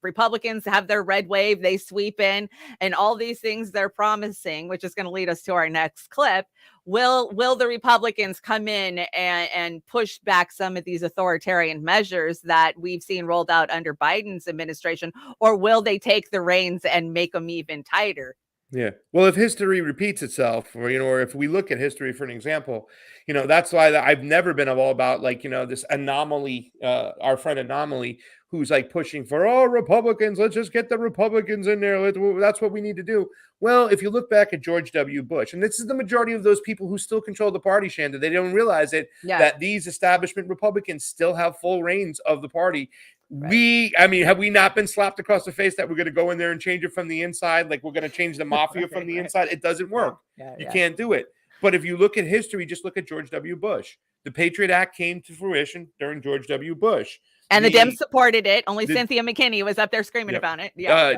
Republicans have their red wave, they sweep in, and all these things they're promising, which is going to lead us to our next clip. Will the Republicans come in and push back some of these authoritarian measures that we've seen rolled out under Biden's administration, or will they take the reins and make them even tighter? Yeah. Well, if history repeats itself, or if we look at history for an example, that's why I've never been all about this anomaly, our friend Anomaly, who's like pushing for, Republicans, let's just get the Republicans in there. That's what we need to do. Well, if you look back at George W. Bush, and this is the majority of those people who still control the party, Shanda, they don't realize it, that these establishment Republicans still have full reins of the party. Right. Have we not been slapped across the face that we're going to go in there and change it from the inside? Like we're going to change the mafia from the inside? It doesn't work. You can't do it. But if you look at history, just look at George W. Bush. The Patriot Act came to fruition during George W. Bush. And the Dems supported it. Only Cynthia McKinney was up there screaming about it.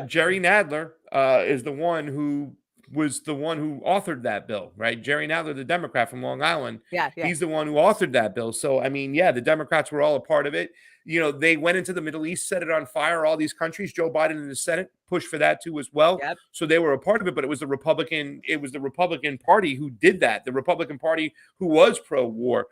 Jerry Nadler is the one who authored that bill, right? Jerry Nadler, the Democrat from Long Island. He's the one who authored that bill. So, the Democrats were all a part of it. They went into the Middle East, set it on fire, all these countries. Joe Biden in the Senate pushed for that too as well. So they were a part of it, but it was the Republican Party who did that. The Republican Party who was pro-war.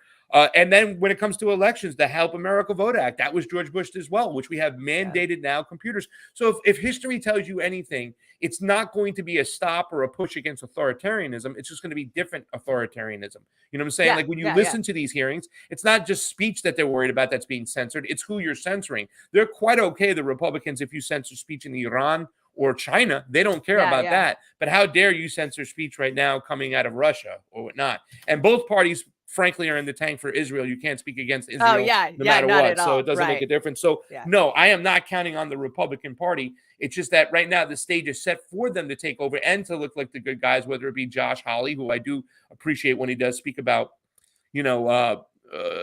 And then when it comes to elections, the Help America Vote Act, that was George Bush as well, which we have mandated now computers. So if history tells you anything, it's not going to be a stop or a push against authoritarianism. It's just going to be different authoritarianism. You know what I'm saying? Like when you listen to these hearings, it's not just speech that they're worried about that's being censored. It's who you're censoring. They're quite okay, the Republicans, if you censor speech in Iran or China. They don't care about that. But how dare you censor speech right now coming out of Russia or whatnot? And both parties, frankly, are in the tank for Israel. You can't speak against Israel no matter what. So it doesn't make a difference. So no, I am not counting on the Republican Party. It's just that right now the stage is set for them to take over and to look like the good guys, whether it be Josh Hawley, who I do appreciate when he does speak about,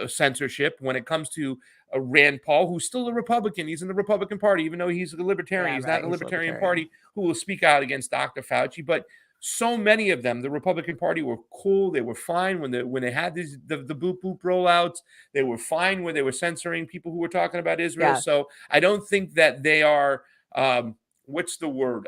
censorship. When it comes to Rand Paul, who's still a Republican, he's in the Republican Party, even though he's a libertarian. He's not in the Libertarian Party, who will speak out against Dr. Fauci. But so many of them, the Republican Party, were cool. They were fine when they had the boop boop rollouts. They were fine when they were censoring people who were talking about Israel. So I don't think that they are. What's the word?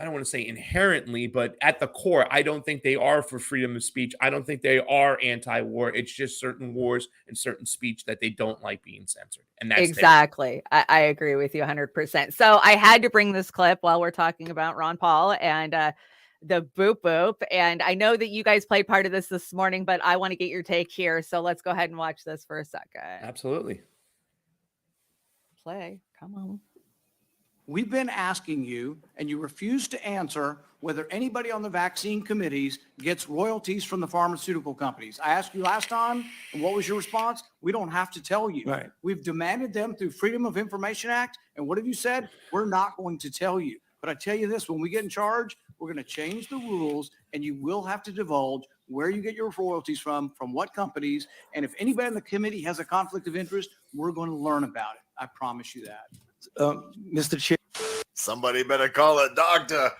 I don't want to say inherently, but at the core, I don't think they are for freedom of speech. I don't think they are anti-war. It's just certain wars and certain speech that they don't like being censored. And that's exactly. I agree with you 100%. So I had to bring this clip while we're talking about Ron Paul and the boop boop. And I know that you guys played part of this morning, but I want to get your take here. So let's go ahead and watch this for a second. Absolutely. Play. Come on. We've been asking you, and you refuse to answer, whether anybody on the vaccine committees gets royalties from the pharmaceutical companies. I asked you last time, and what was your response? We don't have to tell you. Right. We've demanded them through Freedom of Information Act, and what have you said? We're not going to tell you. But I tell you this, when we get in charge, we're going to change the rules, and you will have to divulge where you get your royalties from what companies, and if anybody in the committee has a conflict of interest, we're going to learn about it. I promise you that. Mr. Chair. Somebody better call a doctor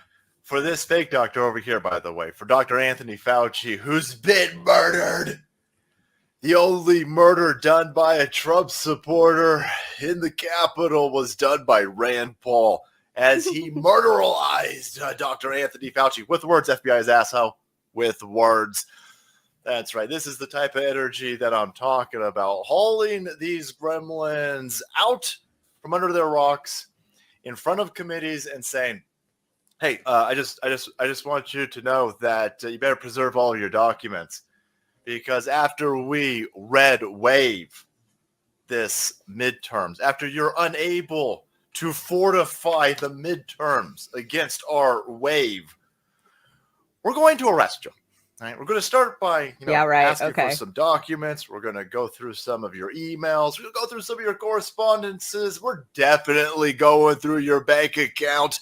for this fake doctor over here, by the way, for Dr. Anthony Fauci, who's been murdered. The only murder done by a Trump supporter in the Capitol was done by Rand Paul as he murderalized Dr. Anthony Fauci with words, FBI's asshole, with words. That's right. This is the type of energy that I'm talking about. Hauling these gremlins out from under their rocks in front of committees and saying, hey, I just want you to know that you better preserve all of your documents, because after we red wave this midterms, after you're unable to fortify the midterms against our wave, we're going to arrest you. All right, we're going to start by asking for some documents. We're going to go through some of your emails. We're going to go through some of your correspondences. We're definitely going through your bank account.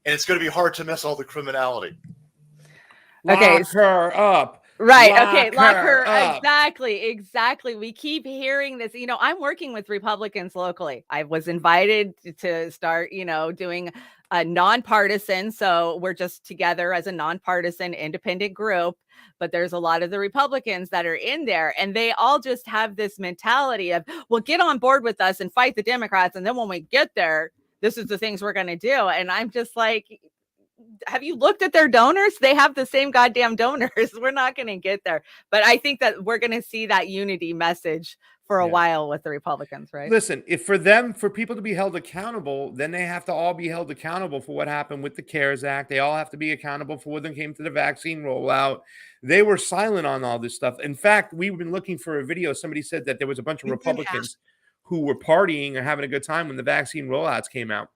And it's going to be hard to miss all the criminality. Lock her up. Right. Okay. Lock her. up. Exactly. We keep hearing this. I'm working with Republicans locally. I was invited to start, doing a nonpartisan. So we're just together as a nonpartisan independent group. But there's a lot of the Republicans that are in there, and they all just have this mentality of, well, get on board with us and fight the Democrats. And then when we get there, this is the things we're going to do. And I'm just like, have you looked at their donors? They have the same goddamn donors. We're not going to get there. But I think that we're going to see that unity message for a while with the Republicans, right? Listen, if for people to be held accountable, then they have to all be held accountable for what happened with the CARES Act. They all have to be accountable for when it came to the vaccine rollout. They were silent on all this stuff. In fact, we've been looking for a video. Somebody said that there was a bunch of Republicans who were partying or having a good time when the vaccine rollouts came out.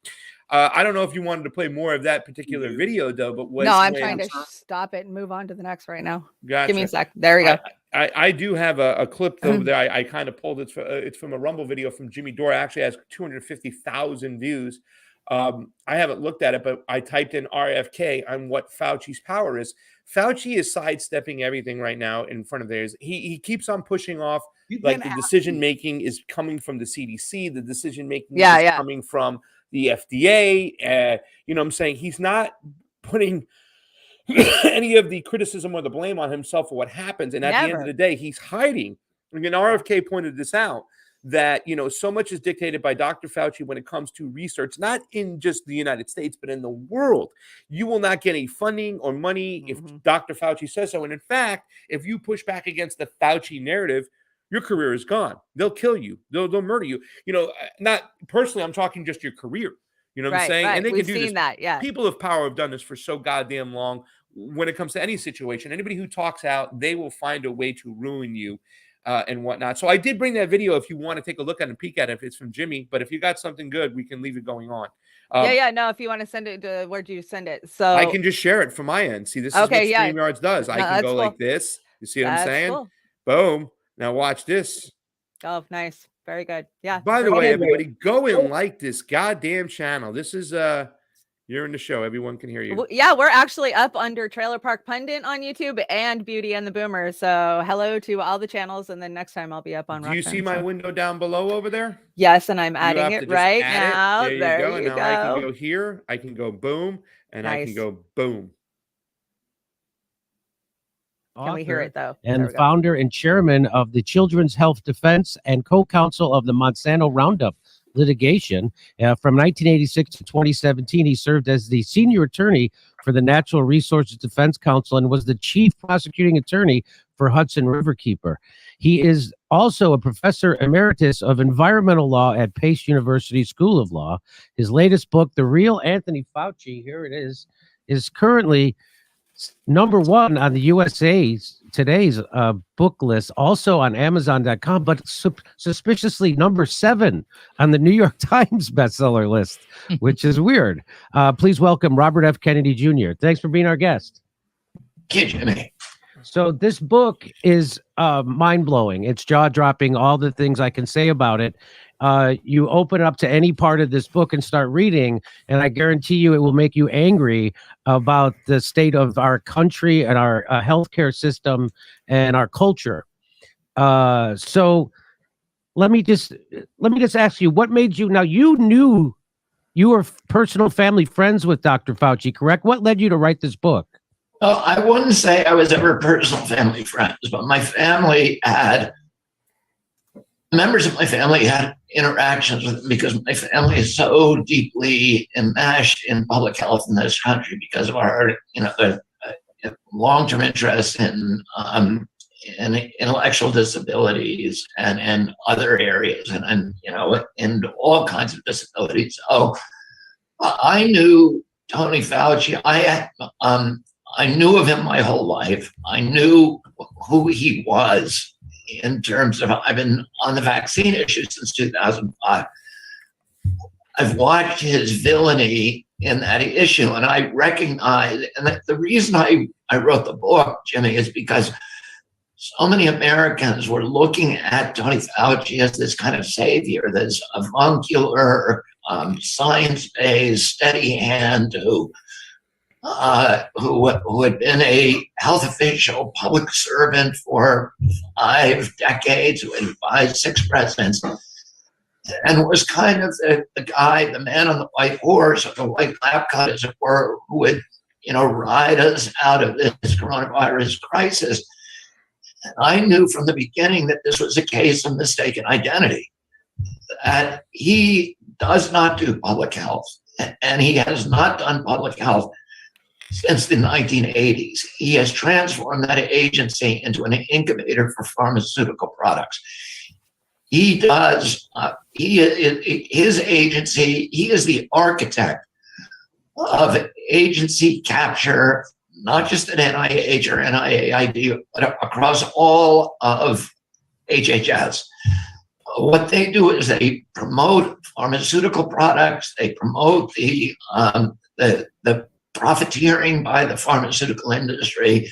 I don't know if you wanted to play more of that particular video, though. But I'm trying to stop it and move on to the next right now. Gotcha. Give me a sec. There we go. I do have a clip over there. I kind of pulled it. It's from a Rumble video from Jimmy Dore. It actually has 250,000 views. I haven't looked at it, but I typed in RFK on what Fauci's power is. Fauci is sidestepping everything right now in front of theirs. He keeps on pushing off like the decision making is coming from the CDC. The decision making is coming from the FDA. What I'm saying? He's not putting any of the criticism or the blame on himself for what happens. And at the end of the day, he's hiding. Again, RFK pointed this out, that, so much is dictated by Dr. Fauci when it comes to research, not in just the United States, but in the world. You will not get any funding or money if Dr. Fauci says so. And in fact, if you push back against the Fauci narrative, your career is gone. They'll kill you. They'll murder you. Not personally, I'm talking just your career. You know what I'm saying? Right. And they We've can do seen this. That, yeah. People of power have done this for so goddamn long. When it comes to any situation, anybody who talks out, they will find a way to ruin you and whatnot. So I did bring that video if you want to take a look at it and peek at it. If it's from Jimmy, but if you got something good, we can leave it going on. No, if you want to send it to, where'd you send it? So I can just share it from my end. See, this is what StreamYards does. I can go like this. You see what I'm saying? Cool. Boom. Now watch this. Oh, nice. Very good. Yeah. By the way, everybody, go and like this goddamn channel. This is you're in the show. Everyone can hear you. Yeah, we're actually up under Trailer Park Pundit on YouTube and Beauty and the Boomer. So hello to all the channels. And then next time I'll be up on Do you see my window down below over there? Yes, and I'm adding it right now. There you go. Now I can go here. I can go boom. And I can go boom. Can we hear it, though? And founder and chairman of the Children's Health Defense and co-counsel of the Monsanto Roundup litigation. From 1986 to 2017, he served as the senior attorney for the Natural Resources Defense Council and was the chief prosecuting attorney for Hudson Riverkeeper. He is also a professor emeritus of environmental law at Pace University School of Law. His latest book, The Real Anthony Fauci, here it is currently number 1 on the USA's Today's book list, also on Amazon.com, but suspiciously number 7 on the New York Times bestseller list, which is weird. Please welcome Robert F. Kennedy Jr. Thanks for being our guest. Jimmy. So this book is mind-blowing. It's jaw-dropping, all the things I can say about it. You open up to any part of this book and start reading, and I guarantee you it will make you angry about the state of our country and our healthcare system and our culture. So let me just ask you, what made you, now you knew you were personal family friends with Dr. Fauci, correct? What led you to write this book? Well, I wouldn't say I was ever personal family friends, but my family had, members of my family had interactions with him because my family is so deeply enmeshed in public health in this country because of our, long-term interest in intellectual disabilities and in other areas and all kinds of disabilities. So I knew Tony Fauci. I knew of him my whole life. I knew who he was in terms of, I've been on the vaccine issue since 2005. I've watched his villainy in that issue, and I recognize, and the reason I wrote the book, Jimmy, is because so many Americans were looking at Tony Fauci as this kind of savior, this avuncular, science-based, steady hand who who had been a health official, public servant for 5 decades, who had advised 6 presidents, and was kind of the guy, the man on the white horse, or the white lab coat, as it were, who would, ride us out of this coronavirus crisis. And I knew from the beginning that this was a case of mistaken identity, that he does not do public health, and he has not done public health since the 1980s. He has transformed that agency into an incubator for pharmaceutical products. He does, his agency, he is the architect of agency capture, not just at NIH or NIAID, but across all of HHS. What they do is they promote pharmaceutical products, they promote the profiteering by the pharmaceutical industry,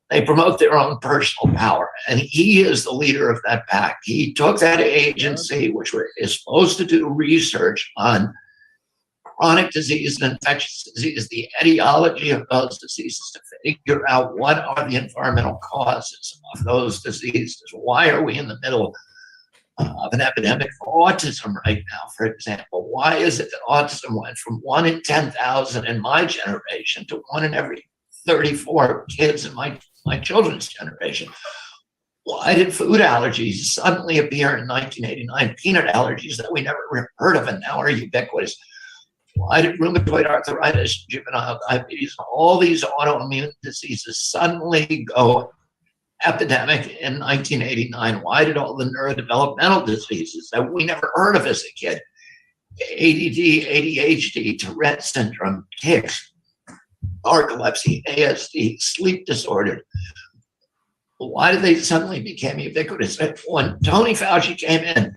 they promote their own personal power. And he is the leader of that pack. He took that agency, which is supposed to do research on chronic disease and infectious disease, the etiology of those diseases, to figure out what are the environmental causes of those diseases. Why are we in the middle of an epidemic for autism right now, for example? Why is it that autism went from 1 in 10,000 in my generation to 1 in every 34 kids in my children's generation? Why did food allergies suddenly appear in 1989? Peanut allergies that we never heard of and now are ubiquitous. Why did rheumatoid arthritis, juvenile diabetes, all these autoimmune diseases suddenly go epidemic in 1989? Why did all the neurodevelopmental diseases that we never heard of as a kid, ADD, ADHD, Tourette syndrome, tics, narcolepsy, ASD, sleep disorder, why did they suddenly become ubiquitous? When Tony Fauci came in,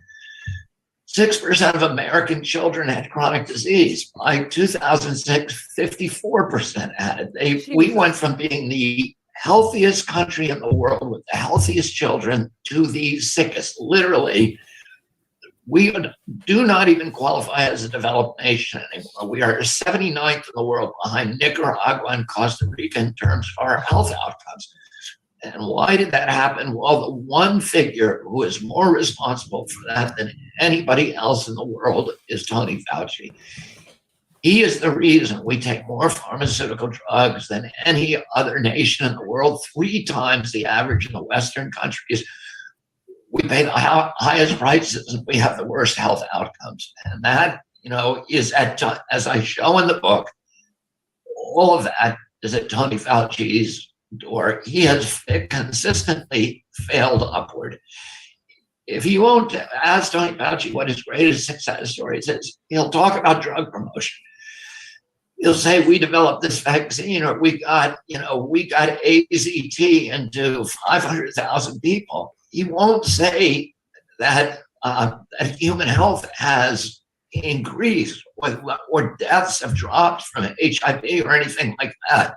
6% of American children had chronic disease. By 2006, 54% had it. We went from being the healthiest country in the world with the healthiest children to the sickest. Literally, we do not even qualify as a developed nation anymore. We are 79th in the world, behind Nicaragua and Costa Rica in terms of our health outcomes. And why did that happen? Well, the one figure who is more responsible for that than anybody else in the world is Tony Fauci. He is the reason we take more pharmaceutical drugs than any other nation in the world, 3 times the average in the Western countries. We pay the highest prices and we have the worst health outcomes. And that, is as I show in the book, all of that is at Tony Fauci's door. He has consistently failed upward. If you won't ask Tony Fauci what his greatest success story is, he'll talk about drug promotion. He'll say, we developed this vaccine, or we got AZT into 500,000 people. He won't say that that human health has increased or deaths have dropped from HIV or anything like that.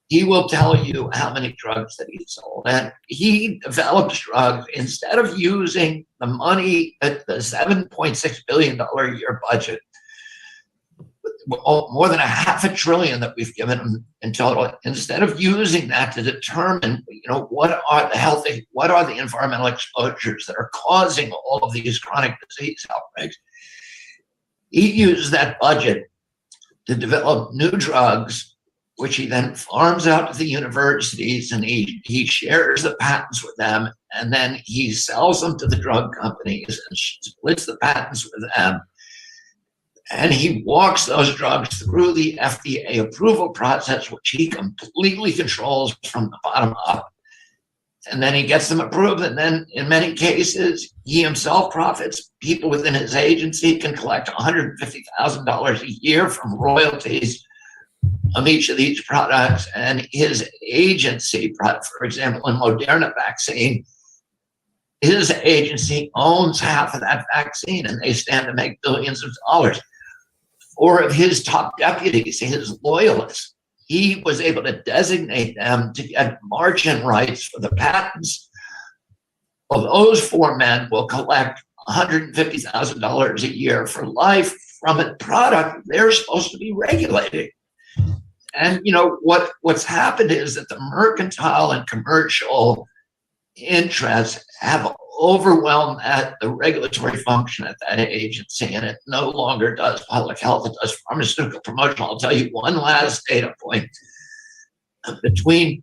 He will tell you how many drugs that he sold. And he developed drugs instead of using the money at the $7.6 billion a year budget, more than $500 billion that we've given him in total. Instead of using that to determine, what are the environmental exposures that are causing all of these chronic disease outbreaks, he used that budget to develop new drugs, which he then farms out to the universities, and he shares the patents with them, and then he sells them to the drug companies and splits the patents with them. And he walks those drugs through the FDA approval process, which he completely controls from the bottom up. And then he gets them approved. And then in many cases, he himself profits. People within his agency can collect $150,000 a year from royalties of each of these products. And his agency, for example, in Moderna vaccine, his agency owns half of that vaccine, and they stand to make billions of dollars. 4 of his top deputies, his loyalists, he was able to designate them to get margin rights for the patents. Well, those 4 men will collect $150,000 a year for life from a product they're supposed to be regulating. And you know what's happened is that the mercantile and commercial interests have overwhelmed the regulatory function at that agency, and it no longer does public health, it does pharmaceutical promotion. I'll tell you one last data point. Between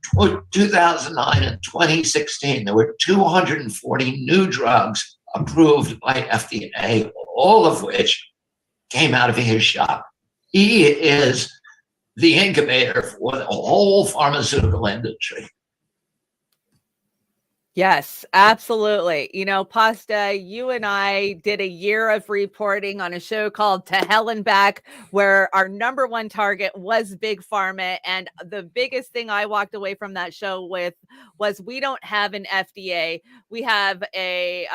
2009 and 2016, there were 240 new drugs approved by FDA, all of which came out of his shop. He is the incubator for the whole pharmaceutical industry. Yes, absolutely. You know, Pasta, you and I did a year of reporting on a show called To Hell and Back, where our number one target was Big Pharma. And the biggest thing I walked away from that show with was we don't have an FDA. We have a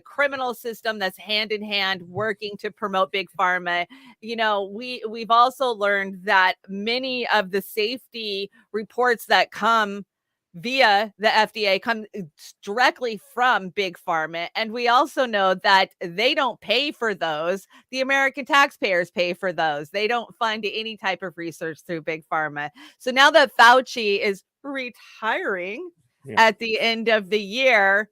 criminal system that's hand in hand working to promote Big Pharma. You know, we've also learned that many of the safety reports that come via the FDA come directly from Big Pharma. And we also know that they don't pay for those. The American taxpayers pay for those. They don't fund any type of research through Big Pharma. So now that Fauci is retiring at the end of the year,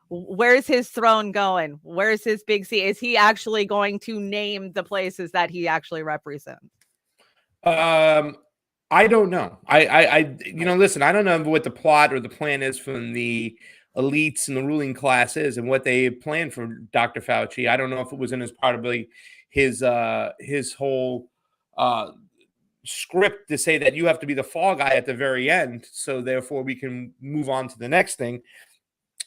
where's his throne going? Where's his big C? Is he actually going to name the places that he actually represents? I don't know. Listen, I don't know what the plot or the plan is from the elites and the ruling class is and what they planned for Dr. Fauci. I don't know if it was in his part of his whole script to say that you have to be the fall guy at the very end, so therefore we can move on to the next thing.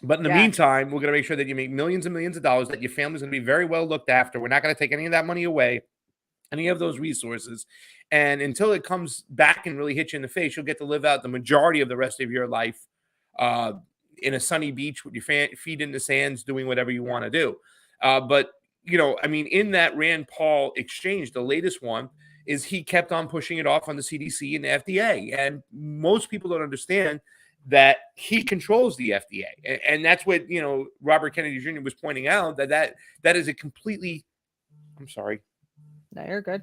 But in the meantime, we're going to make sure that you make millions and millions of dollars, that your family's going to be very well looked after. We're not going to take any of that money away, any of those resources. And until it comes back and really hits you in the face, you'll get to live out the majority of the rest of your life in a sunny beach with your feet in the sands, doing whatever you want to do. But, in that Rand Paul exchange, the latest one is he kept on pushing it off on the CDC and the FDA. And most people don't understand that he controls the FDA. And that's what, Robert Kennedy Jr. was pointing out, that is a completely, I'm sorry. No, you're good.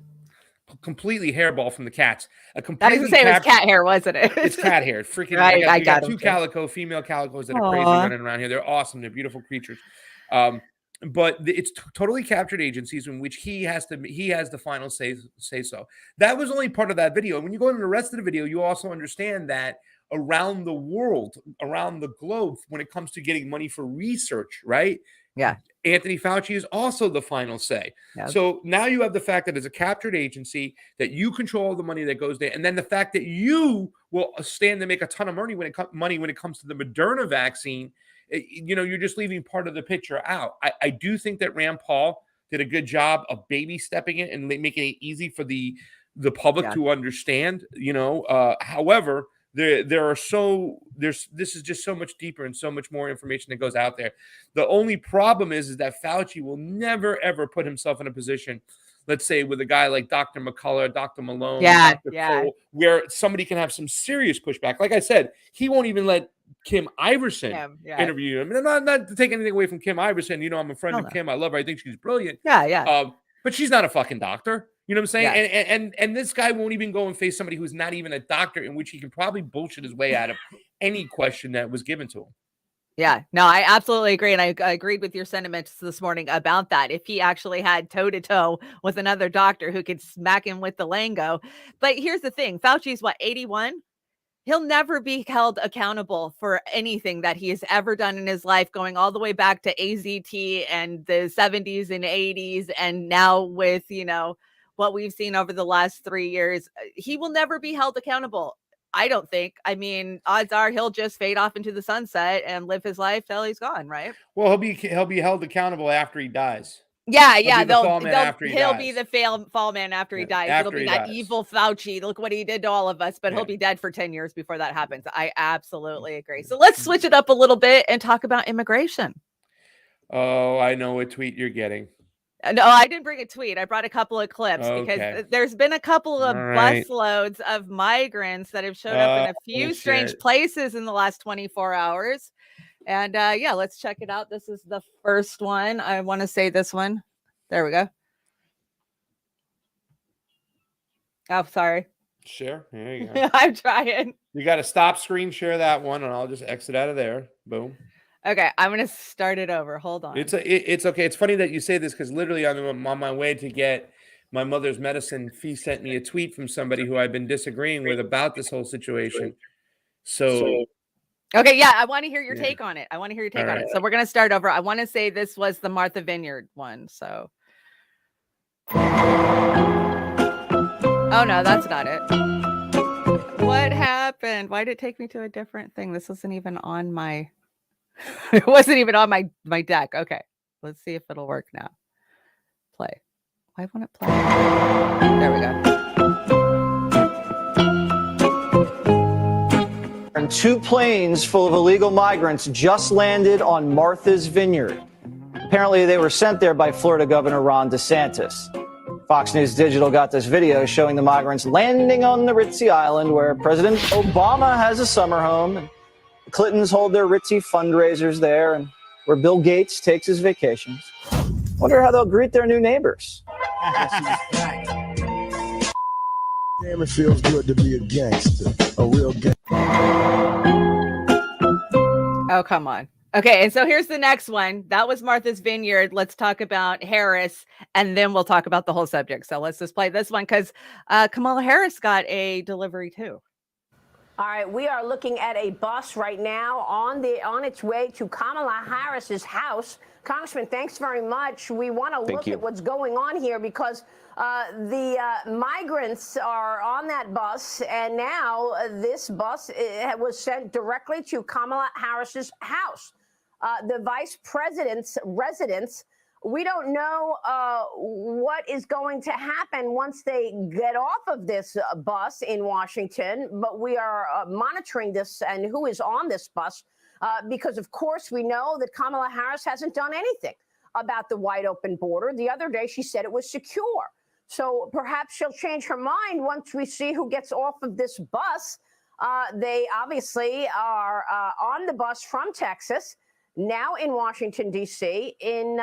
Completely hairball from the cats. I was gonna say it was cat hair, wasn't it? It's cat hair. Freaking! Right, I got them two female calicos that are Aww. crazy running around here. They're awesome. They're beautiful creatures. But it's totally captured agencies in which he has the final say so. That was only part of that video. And when you go into the rest of the video, you also understand that around the world, around the globe, when it comes to getting money for research, right? Yeah. Anthony Fauci is also the final say. Yep. So now you have the fact that it's a captured agency, that you control the money that goes there, and then the fact that you will stand to make a ton of money when it comes to the Moderna vaccine. You're just leaving part of the picture out. I do think that Rand Paul did a good job of baby stepping it and making it easy for the public to understand. However, this is just so much deeper and so much more information that goes out there. The only problem is that Fauci will never, ever put himself in a position, let's say with a guy like Dr. McCullough, Dr. Malone, Dr. Cole, where somebody can have some serious pushback. Like I said, he won't even let Kim Iverson interview him. And I'm not to take anything away from Kim Iverson. I'm a friend of Kim. I love her. I think she's brilliant. But she's not a fucking doctor. You know what I'm saying? Yeah. And this guy won't even go and face somebody who's not even a doctor, in which he can probably bullshit his way out of any question that was given to him. Yeah, no, I absolutely agree. And I agreed with your sentiments this morning about that. If he actually had toe to toe with another doctor who could smack him with the lingo. But here's the thing. Fauci's 81? He'll never be held accountable for anything that he has ever done in his life, going all the way back to AZT and the 70s and 80s. And now with, what we've seen over the last 3 years, he will never be held accountable. I don't think. I mean, odds are he'll just fade off into the sunset and live his life till he's gone, right? Well, he'll be held accountable after he dies. Yeah, he'll be the fall man after he dies. It'll be that evil Fauci. Look what he did to all of us, but he'll be dead for 10 years before that happens. I absolutely agree. So let's switch it up a little bit and talk about immigration. Oh, I know what tweet you're getting. No, I didn't bring a tweet. I brought a couple of clips because there's been a couple of busloads of migrants that have showed up in a few strange places in the last 24 hours. And let's check it out. This is the first one. I want to say this one. There we go. Oh, sorry. Share. There you go. I'm trying. You got to stop screen share that one, and I'll just exit out of there. Boom. Okay, I'm gonna start it over. Hold on. It's okay. It's funny that you say this because literally I'm on my way to get my mother's medicine. Fee sent me a tweet from somebody who I've been disagreeing with about this whole situation. So okay, yeah, I want to hear your Yeah. take on it. I want to hear your take All on right. it. So we're gonna start over. I want to say this was the Martha Vineyard one. So, oh no, that's not it. What happened? Why did it take me to a different thing? This wasn't even on my. It wasn't even on my deck. Okay, let's see if it'll work now. Play. Why won't it play? There we go. And 2 planes full of illegal migrants just landed on Martha's Vineyard. Apparently, they were sent there by Florida Governor Ron DeSantis. Fox News Digital got this video showing the migrants landing on the ritzy island where President Obama has a summer home. The Clintons hold their ritzy fundraisers there, and where Bill Gates takes his vacations. Wonder how they'll greet their new neighbors. Damn, it feels good to be a gangster, a real gangster. Oh, come on. Okay, and so here's the next one. That was Martha's Vineyard. Let's talk about Harris, and then we'll talk about the whole subject. So let's just play this one because Kamala Harris got a delivery too. All right, we are looking at a bus right now on its way to Kamala Harris's house. Congressman, thanks very much. We want to look at what's going on here because the migrants are on that bus, and now this bus was sent directly to Kamala Harris's house. The vice president's residence. We don't know what is going to happen once they get off of this bus in Washington, but we are monitoring this and who is on this bus because, of course, we know that Kamala Harris hasn't done anything about the wide open border. The other day, she said it was secure. So perhaps she'll change her mind once we see who gets off of this bus. They obviously are on the bus from Texas. Now in Washington, D.C., in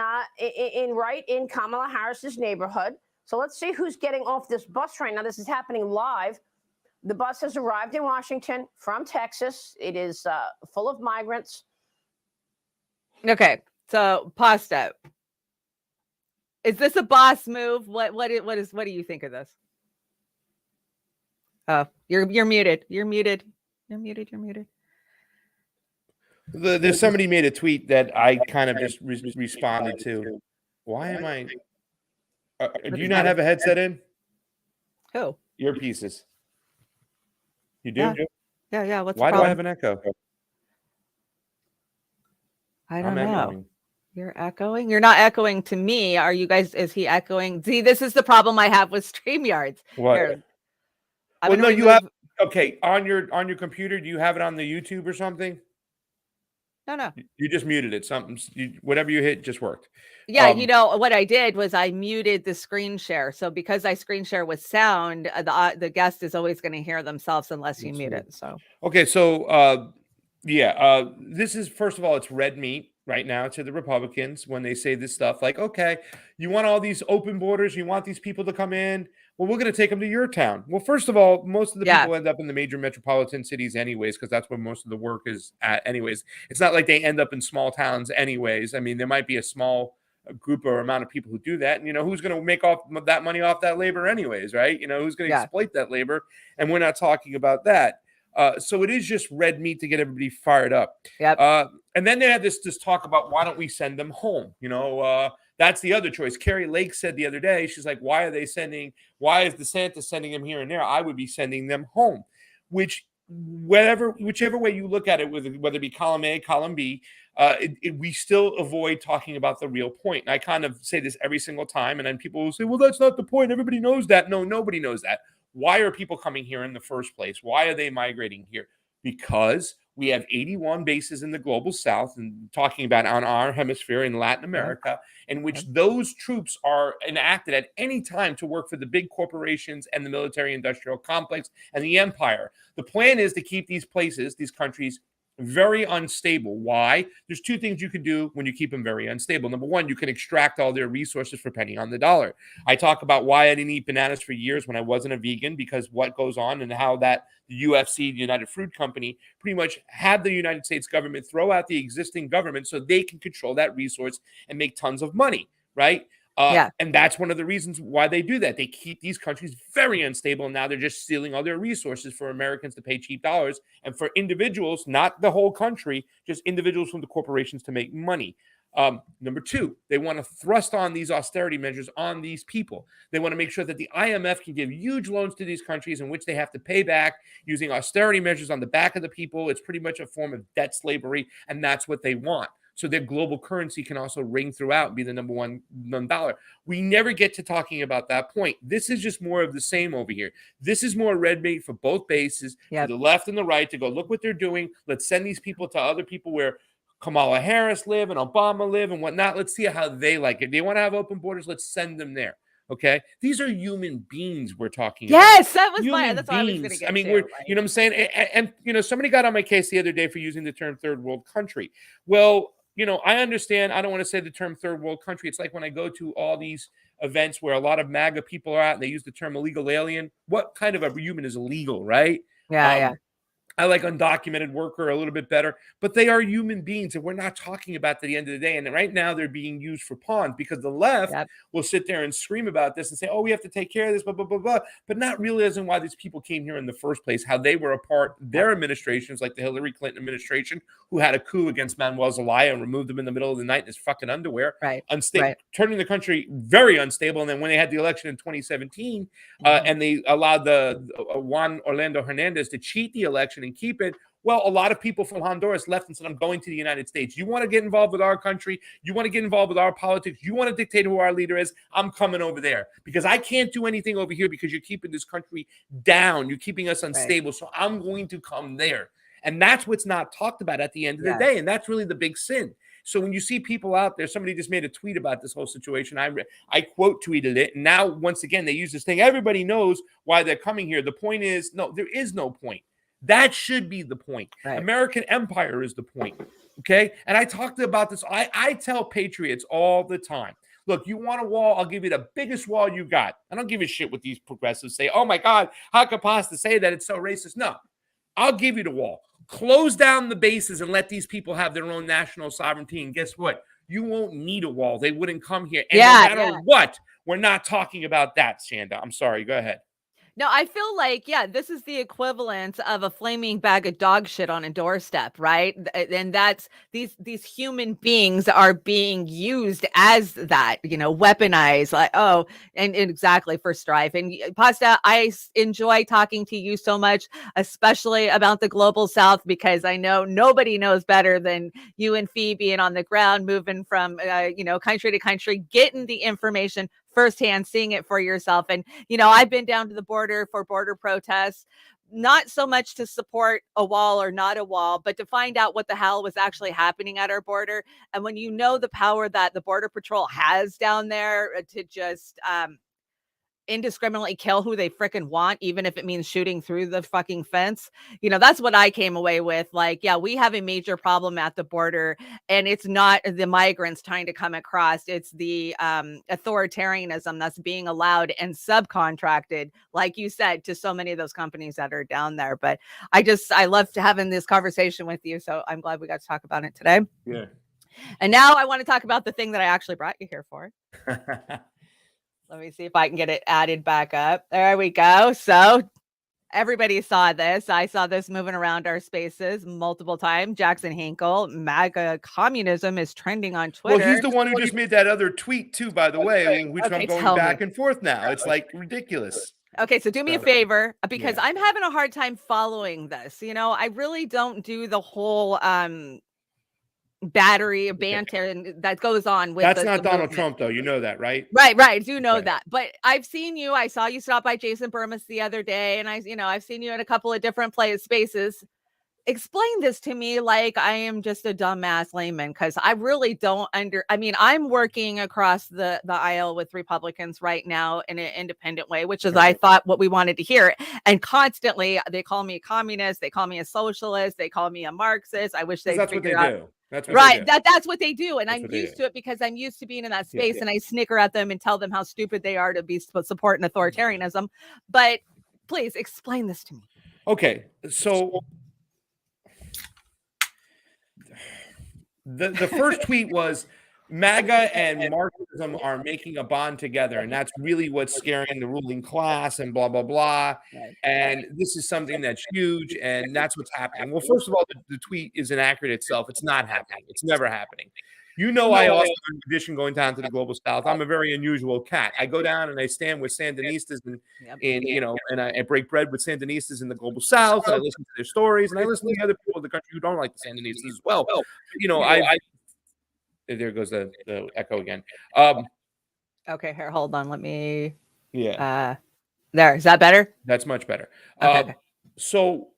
Kamala Harris's neighborhood. So let's see who's getting off this bus right now. This is happening live. The bus has arrived in Washington from Texas. It is full of migrants. Okay, so Pasta. Is this a boss move? What do you think of this? Oh, you're muted. You're muted. You're muted. You're muted. There's somebody made a tweet that I kind of just responded to. Why am I? Do you not have a headset in? Who? Earpieces. You do? Yeah. What's Why the do problem? I have an echo? I don't I'm know. echoing. You're echoing? You're not echoing to me. Are you guys? Is he echoing? See, this is the problem I have with StreamYards. What? Here, I'm Well, gonna no, you remove- have. Okay, on your computer, do you have it on the YouTube or something? No. You just muted it. Whatever you hit just worked. Yeah, you know what I did was I muted the screen share. So because I screen share with sound, the guest is always going to hear themselves unless you mute it. So Okay, so this is, first of all, it's red meat right now to the Republicans when they say this stuff like, okay, you want all these open borders, you want these people to come in. Well, we're going to take them to your town. Well, first of all, most of the people end up in the major metropolitan cities anyways, because that's where most of the work is at anyways. It's not like they end up in small towns anyways. I mean, there might be a small group or amount of people who do that. And, who's going to make off that money off that labor anyways, right? Who's going to exploit that labor? And we're not talking about that. So it is just red meat to get everybody fired up. Yep. And then they had this talk about why don't we send them home? That's the other choice. Carrie Lake said the other day, she's like, why is DeSantis sending them here and there? I would be sending them home, which whichever way you look at it, whether it be column A, column B, we still avoid talking about the real point. And I kind of say this every single time. And then people will say, well, that's not the point. Everybody knows that. No, nobody knows that. Why are people coming here in the first place? Why are they migrating here? Because we have 81 bases in the global south, and talking about on our hemisphere in Latin America, in which those troops are enacted at any time to work for the big corporations and the military industrial complex and the empire. The plan is to keep these places, these countries, Very unstable. Why? There's two things you can do when you keep them very unstable. Number one, you can extract all their resources for penny on the dollar. I talk about why I didn't eat bananas for years when I wasn't a vegan, because what goes on and how that the UFC, the United Fruit Company, pretty much had the United States government throw out the existing government so they can control that resource and make tons of money, right? And that's one of the reasons why they do that. They keep these countries very unstable. And now they're just stealing all their resources for Americans to pay cheap dollars and for individuals, not the whole country, just individuals from the corporations to make money. Number two, they want to thrust on these austerity measures on these people. They want to make sure that the IMF can give huge loans to these countries in which they have to pay back using austerity measures on the back of the people. It's pretty much a form of debt slavery, and that's what they want. So their global currency can also ring throughout and be the number one dollar. We never get to talking about that point. This is just more of the same over here. This is more red bait for both bases, for the left and the right, to go, look what they're doing. Let's send these people to other people where Kamala Harris live and Obama live and whatnot. Let's see how they like it. They want to have open borders. Let's send them there. Okay, these are human beings we're talking about. Yes, that was my. That's what I was going to get. I mean, to, we're, right? you know what I'm saying? And you know, somebody got on my case the other day for using the term third world country. Well, you know, I understand. I don't want to say the term third world country. It's like when I go to all these events where a lot of MAGA people are at and they use the term illegal alien. What kind of a human is illegal, right? Yeah. I like undocumented worker a little bit better, but they are human beings, and we're not talking about that at the end of the day. And right now they're being used for pawns because the left will sit there and scream about this and say, oh, we have to take care of this, blah, blah, blah, blah, but not realizing why these people came here in the first place, how they were a part, their administrations, like the Hillary Clinton administration, who had a coup against Manuel Zelaya and removed him in the middle of the night in his fucking underwear, unstable, turning the country very unstable. And then when they had the election in 2017 and they allowed the Juan Orlando Hernandez to cheat the election and keep it, well, a lot of people from Honduras left and said, I'm going to the United States. You want to get involved with our country? You want to get involved with our politics? You want to dictate who our leader is? I'm coming over there because I can't do anything over here because you're keeping this country down. You're keeping us unstable. So I'm going to come there. And that's what's not talked about at the end of the day. And that's really the big sin. So when you see people out there, somebody just made a tweet about this whole situation. I quote tweeted it. And now, once again, they use this thing. Everybody knows why they're coming here. The point is, no, there is no point. That should be the point. American empire is the point. Okay. And I talked about this. I tell patriots all the time, look, you want a wall? I'll give you the biggest wall you got. I don't give a shit what these progressives say. Oh my God, how could Pasta say that? It's so racist. No, I'll give you the wall. Close down the bases and let these people have their own national sovereignty. And guess what? You won't need a wall. They wouldn't come here. And no matter what, we're not talking about that, Shanda. I'm sorry. Go ahead. No, I feel like, this is the equivalent of a flaming bag of dog shit on a doorstep, right? And that's these human beings are being used as that, weaponized, like, and exactly for strife. And Pasta, I enjoy talking to you so much, especially about the global South, because I know nobody knows better than you and Fee being on the ground, moving from, country to country, getting the information firsthand, seeing it for yourself. And, I've been down to the border for border protests, not so much to support a wall or not a wall, but to find out what the hell was actually happening at our border. And when you know the power that the Border Patrol has down there to just indiscriminately kill who they freaking want, even if it means shooting through the fucking fence, that's what I came away with. Like, we have a major problem at the border, and it's not the migrants trying to come across, it's the authoritarianism that's being allowed and subcontracted, like you said, to so many of those companies that are down there. But I love having this conversation with you, so I'm glad we got to talk about it today. And now I want to talk about the thing that I actually brought you here for. Let me see if I can get it added back up. There we go. So everybody saw this. I saw this moving around our spaces multiple times. Jackson Hinkle, MAGA communism is trending on Twitter. Well, he's the one who just made that other tweet too, by the way, which I'm going back and forth now. It's like ridiculous. Okay, so do me a favor, because I'm having a hard time following this. I really don't do the whole banter that goes on with that's not Donald Trump, though. You know that, right? Right. I do know that. But I've seen you. I saw you stop by Jason Burmis the other day, and I've seen you in a couple of different spaces. explain this to me like I am just a dumbass layman, because I really don't I mean, I'm working across the aisle with Republicans right now in an independent way, which is I thought what we wanted to hear. And constantly they call me a communist, they call me a socialist, they call me a Marxist. I wish they'd That's what they figure out. do. That's what Right. they do. That's what they do. And That's I'm what they used do. to it because I'm used to being in that Yeah. space, and I snicker at them and tell them how stupid they are to be supporting authoritarianism. But please explain this to me. Okay, so the first tweet was MAGA and Marxism are making a bond together, and that's really what's scaring the ruling class and blah blah blah. And this is something that's huge, and that's what's happening. Well, first of all, the tweet is inaccurate itself. It's not happening. It's never happening. You know, I also, in addition, going down to the global south, I'm a very unusual cat. I go down and I stand with Sandinistas in you know, and I break bread with Sandinistas in the global south, and I listen to their stories, and I listen to the other people in the country who don't like the Sandinistas as well. You know, there goes the echo again. Okay, here, hold on. Let me. Yeah. There. Is that better? That's much better. Okay. So,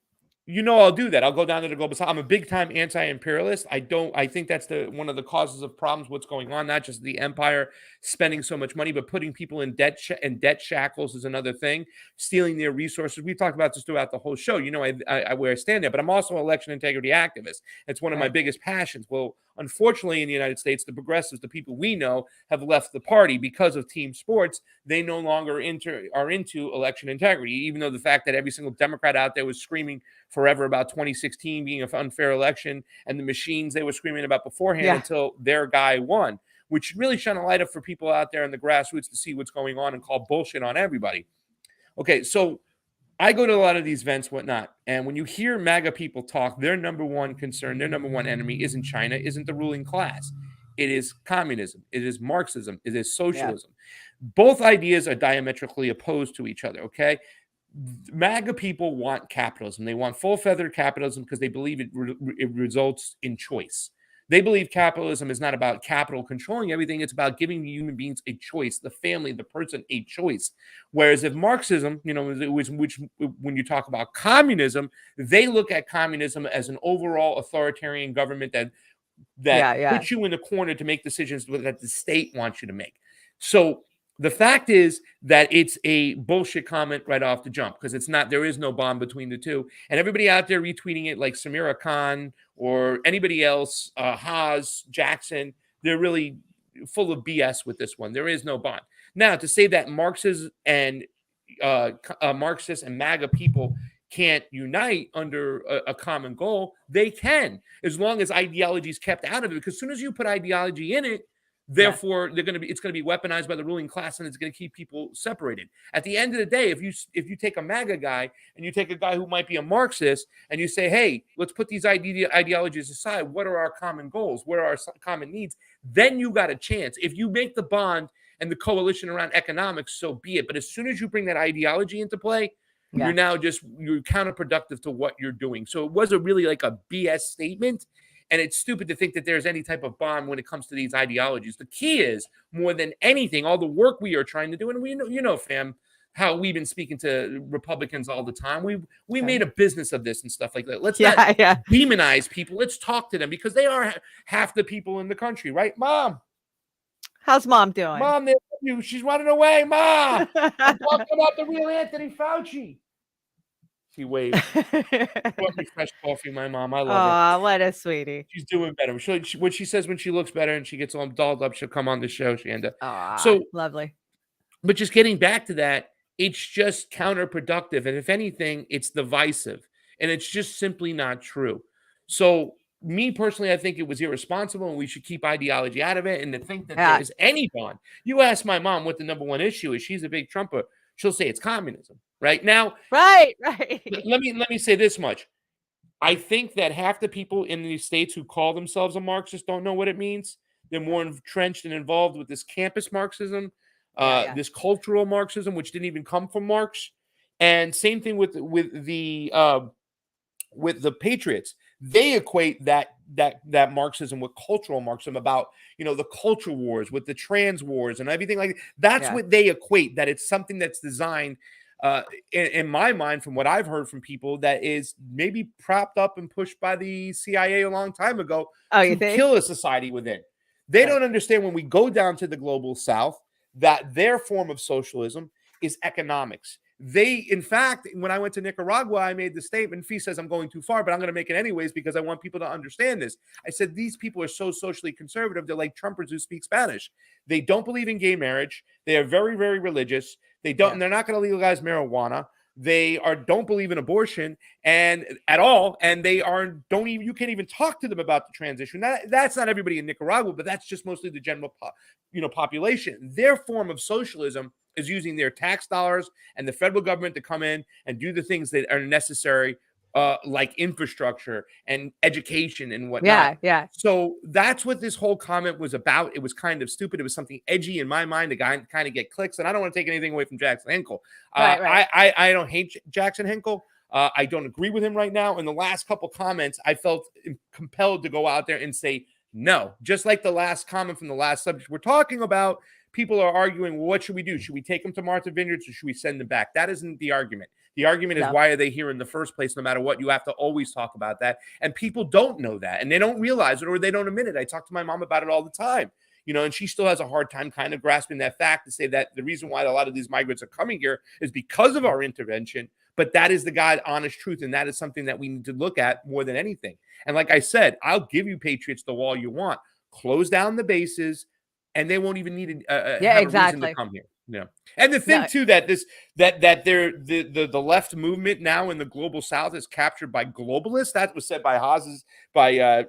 you know, I'll do that. I'll go down to the global south. I'm a big time anti-imperialist. I think that's one of the causes of problems, what's going on, not just the empire spending so much money, but putting people in debt shackles is another thing, stealing their resources. We've talked about this throughout the whole show. You know, I where I stand there, but I'm also an election integrity activist. It's one of my biggest passions. Well, unfortunately, in the United States, the progressives, the people we know, have left the party because of team sports. They no longer are into election integrity, even though the fact that every single Democrat out there was screaming forever about 2016 being an unfair election and the machines they were screaming about beforehand until their guy won, which really shone a light up for people out there in the grassroots to see what's going on and call bullshit on everybody. Okay, so I go to a lot of these events, whatnot, and when you hear MAGA people talk, their number one concern, their number one enemy isn't China, isn't the ruling class. It is communism. It is Marxism. It is socialism. Both ideas are diametrically opposed to each other, okay? MAGA people want capitalism. They want full-feathered capitalism because they believe it results in choice. They believe capitalism is not about capital controlling everything. It's about giving human beings a choice, the family, the person, a choice. Whereas if Marxism, you know, which when you talk about communism, they look at communism as an overall authoritarian government that puts you in the corner to make decisions that the state wants you to make. So the fact is that it's a bullshit comment right off the jump, because it's not, there is no bond between the two. And everybody out there retweeting it like Samira Khan or anybody else, Haas, Jackson, they're really full of BS with this one. There is no bond. Now, to say that Marxists and MAGA people can't unite under a common goal, they can, as long as ideology is kept out of it. Because as soon as you put ideology in it, therefore, it's going to be weaponized by the ruling class, and it's going to keep people separated. At the end of the day, if you take a MAGA guy and you take a guy who might be a Marxist and you say, hey, let's put these ideologies aside. What are our common goals? What are our common needs? Then you got a chance. If you make the bond and the coalition around economics, so be it. But as soon as you bring that ideology into play, you're counterproductive to what you're doing. So it was really like a BS statement. And it's stupid to think that there's any type of bond when it comes to these ideologies. The key is, more than anything, all the work we are trying to do, and we know, you know, fam, how we've been speaking to Republicans all the time. We made a business of this and stuff like that. Let's not demonize people. Let's talk to them, because they are half the people in the country, right, Mom? How's Mom doing? Mom, they love you. She's running away, Mom. I'm talking about the real Anthony Fauci. She waved. Brought me fresh coffee, my mom. I love her. Oh, what a sweetie. She's doing better. What she says when she looks better and she gets all dolled up, she'll come on the show, Shanda. So lovely. But just getting back to that, it's just counterproductive. And if anything, it's divisive. And it's just simply not true. So me personally, I think it was irresponsible, and we should keep ideology out of it. And to think that there is any bond. You ask my mom what the number one issue is. She's a big Trumper. She'll say it's communism. Right now, right. Let me say this much. I think that half the people in these states who call themselves a Marxist don't know what it means. They're more entrenched and involved with this campus Marxism, this cultural Marxism, which didn't even come from Marx. And same thing with the Patriots. They equate that Marxism with cultural Marxism, about, you know, the culture wars with the trans wars and everything like that. That's what they equate, that it's something that's designed in my mind, from what I've heard from people, that is maybe propped up and pushed by the CIA a long time ago to kill a society within. They don't understand when we go down to the global south that their form of socialism is economics. They, in fact, when I went to Nicaragua, I made the statement, Fee says I'm going too far, but I'm going to make it anyways because I want people to understand this. I said, these people are so socially conservative. They're like Trumpers who speak Spanish. They don't believe in gay marriage. They are very, very religious. They're not going to legalize marijuana. They don't believe in abortion at all, and you can't even talk to them about the transition. That's not everybody in Nicaragua, but that's just mostly the general population. Their form of socialism is using their tax dollars and the federal government to come in and do the things that are necessary, like infrastructure and education and whatnot. Yeah. So that's what this whole comment was about. It was kind of stupid. It was something edgy in my mind to kind of get clicks. And I don't want to take anything away from Jackson Hinkle. Right. I don't hate Jackson Hinkle. I don't agree with him right now. In the last couple comments, I felt compelled to go out there and say no. Just like the last comment from the last subject we're talking about, people are arguing, well, what should we do? Should we take them to Martha Vineyards or should we send them back? That isn't the argument. The argument is, why are they here in the first place? No matter what, you have to always talk about that. And people don't know that, and they don't realize it, or they don't admit it. I talk to my mom about it all the time, and she still has a hard time kind of grasping that fact to say that the reason why a lot of these migrants are coming here is because of our intervention. But that is the God honest truth. And that is something that we need to look at more than anything. And like I said, I'll give you patriots the wall you want. Close down the bases, and they won't even need a reason to come here. Yeah. And the thing too, that the left movement now in the global south is captured by globalists. That was said by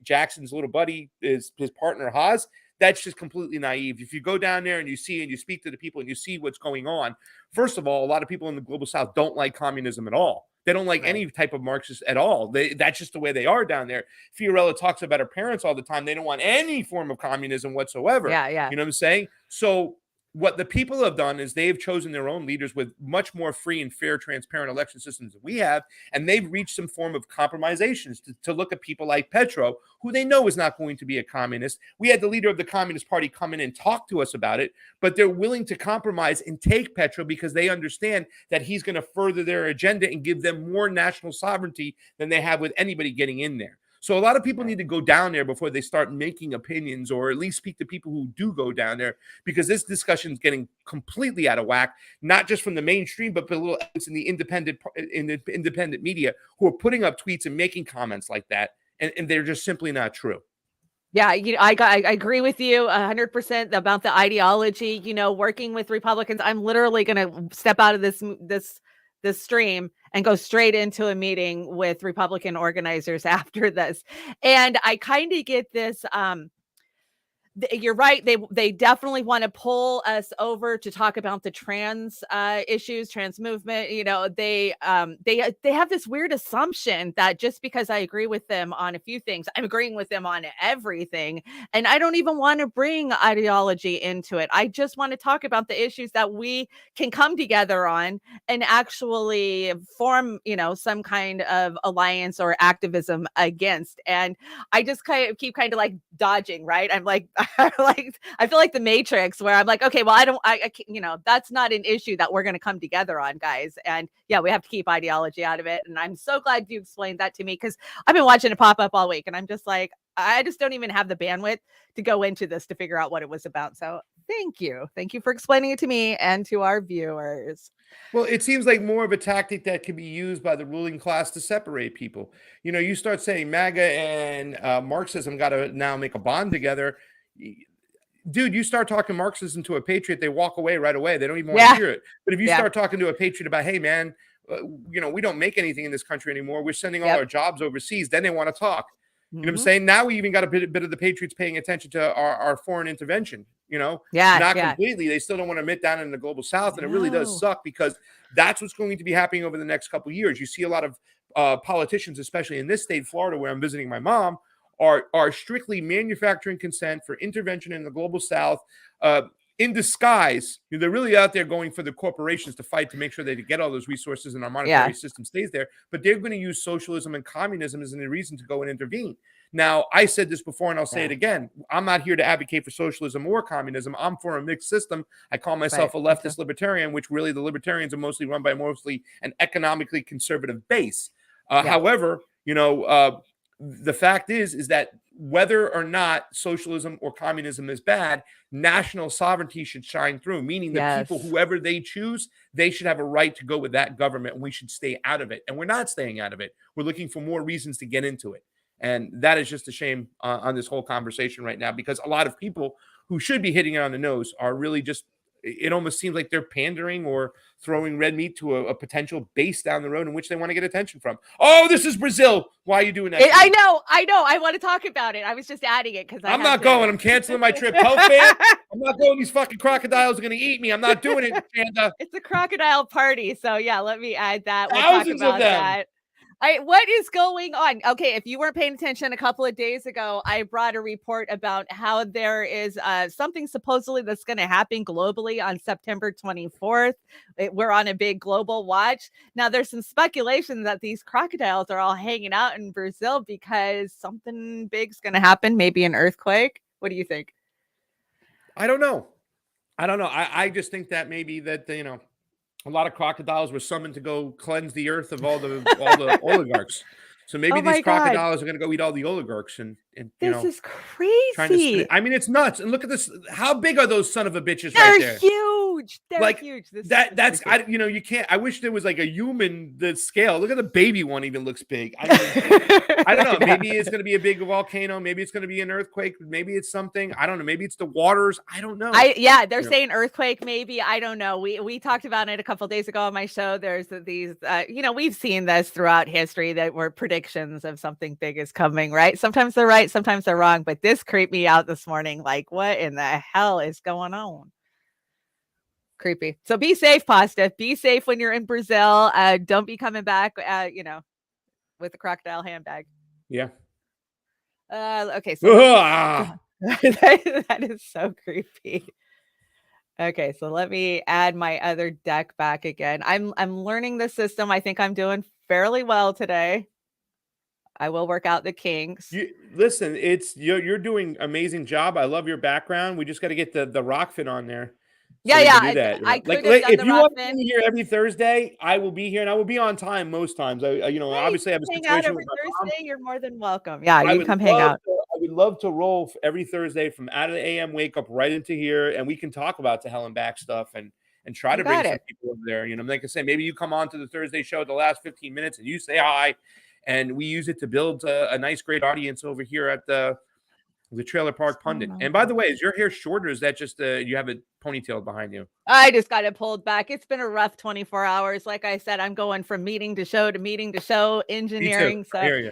Jackson's little buddy, his partner Haas. That's just completely naive. If you go down there and you speak to the people and you see what's going on, first of all, a lot of people in the global south don't like communism at all. They don't like any type of Marxist at all. That's just the way they are down there. Fiorella talks about her parents all the time. They don't want any form of communism whatsoever. Yeah. You know what I'm saying? So what the people have done is they've chosen their own leaders with much more free and fair, transparent election systems than we have. And they've reached some form of compromisations to look at people like Petro, who they know is not going to be a communist. We had the leader of the Communist Party come in and talk to us about it, but they're willing to compromise and take Petro because they understand that he's going to further their agenda and give them more national sovereignty than they have with anybody getting in there. So a lot of people need to go down there before they start making opinions, or at least speak to people who do go down there, because this discussion is getting completely out of whack, not just from the mainstream, but the little in the independent media who are putting up tweets and making comments like that. And they're just simply not true. Yeah, I agree with you 100% about the ideology. Working with Republicans, I'm literally going to step out of this stream and go straight into a meeting with Republican organizers after this. And I kind of get this. You're right. They definitely want to pull us over to talk about the trans issues, trans movement. They have this weird assumption that just because I agree with them on a few things, I'm agreeing with them on everything. And I don't even want to bring ideology into it. I just want to talk about the issues that we can come together on and actually form, some kind of alliance or activism against. And I just keep like dodging, right? I'm like, I feel like the Matrix, where I'm like, okay, well, I can't, that's not an issue that we're going to come together on, guys. And yeah, we have to keep ideology out of it. And I'm so glad you explained that to me, because I've been watching it pop up all week, and I'm just like, I just don't even have the bandwidth to go into this to figure out what it was about. So thank you for explaining it to me and to our viewers. Well, it seems like more of a tactic that can be used by the ruling class to separate people. You start saying MAGA and Marxism got to now make a bond together. Dude, you start talking Marxism to a patriot, they walk away right away. They don't even want to hear it. But if you start talking to a patriot about, hey, man, we don't make anything in this country anymore, we're sending all our jobs overseas, then they want to talk. You know what I'm saying? Now we even got a bit of the patriots paying attention to our foreign intervention, not completely. They still don't want to admit down in the global south. And it really does suck, because that's what's going to be happening over the next couple of years. You see a lot of politicians, especially in this state, Florida, where I'm visiting my mom, are strictly manufacturing consent for intervention in the global south in disguise. They're really out there going for the corporations to fight to make sure they get all those resources and our monetary system stays there. But they're going to use socialism and communism as a reason to go and intervene. Now, I said this before, and I'll say it again. I'm not here to advocate for socialism or communism. I'm for a mixed system. I call myself a leftist libertarian, which really the libertarians are mostly run by mostly an economically conservative base. However, the fact is that whether or not socialism or communism is bad, national sovereignty should shine through, meaning that people, whoever they choose, they should have a right to go with that government, and we should stay out of it. And we're not staying out of it. We're looking for more reasons to get into it. And that is just a shame on this whole conversation right now, because a lot of people who should be hitting it on the nose are really just, it almost seems like they're pandering or throwing red meat to a potential base down the road in which they want to get attention from. Oh, this is Brazil. Why are you doing that? I know. I want to talk about it. I was just adding it because I'm not going. I'm canceling my trip. Tell fan, I'm not going. These fucking crocodiles are going to eat me. I'm not doing it, Shanda. It's a crocodile party. So yeah, let me add that. We'll Thousands talk of about them. that. What is going on? Okay, if you weren't paying attention a couple of days ago, I brought a report about how there is something supposedly that's going to happen globally on September 24th. We're on a big global watch. Now, there's some speculation that these crocodiles are all hanging out in Brazil because something big's going to happen, maybe an earthquake. What do you think? I don't know. I just think that maybe that, a lot of crocodiles were summoned to go cleanse the earth of all the oligarchs. So maybe these crocodiles are going to go eat all the oligarchs and this is crazy. I mean, it's nuts. And look at this. How big are those son of a bitches They're right there? Huge. They're like, huge. You can't. I wish there was like a human scale. Look at the baby one. Even looks big. I don't know. Maybe it's going to be a big volcano. Maybe it's going to be an earthquake. Maybe it's something. I don't know. Maybe it's the waters. I don't know. They're saying earthquake. Maybe. I don't know. We talked about it a couple of days ago on my show. There's these. We've seen this throughout history that were predictions of something big is coming. Right. Sometimes they're right. Sometimes they're wrong. But this creeped me out this morning. Like, what in the hell is going on? Creepy. So be safe, Pasta. Be safe when you're in Brazil. Don't be coming back, with a crocodile handbag. Yeah. Okay. So that is so creepy. Okay, so let me add my other deck back again. I'm learning the system. I think I'm doing fairly well today. I will work out the kinks. Listen, you're doing amazing job. I love your background. We just got to get the Rockfin on there. So if you want me here every Thursday, I will be here, and I will be on time most times. Obviously I have a situation with my mom. Thursday, you're more than welcome. Yeah, you come hang out. I would love to roll every Thursday from out of the AM wake up right into here, and we can talk about the hell and back stuff and try to bring some people over there. Like I say, maybe you come on to the Thursday show at the last 15 minutes and you say hi, and we use it to build a nice, great audience over here at the Trailer Park Pundit. And by the way, is your hair short, or is that just you have it ponytailed behind you? I just got it pulled back. It's been a rough 24 hours. Like I said, I'm going from meeting to show to meeting to show, engineering. So I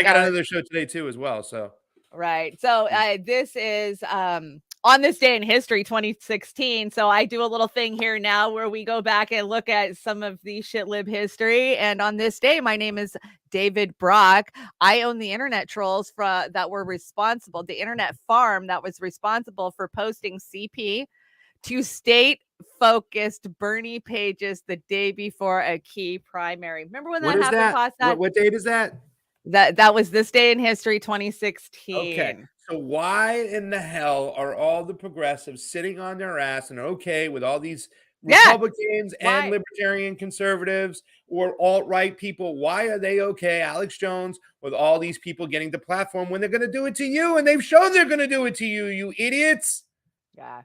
got another show today too as well. So right. So this is on this day in history, 2016. So I do a little thing here now where we go back and look at some of the shitlib history. And on this day, my name is David Brock. I own the internet trolls that were responsible, the internet farm that was responsible for posting CP to state-focused Bernie pages the day before a key primary. Remember when that happened? What date is that? That was this day in history, 2016. Okay. So why in the hell are all the progressives sitting on their ass and okay with all these Republicans and libertarian conservatives or alt-right people? Why are they okay, Alex Jones, with all these people getting the platform when they're going to do it to you? And they've shown they're going to do it to you, you idiots. Yeah,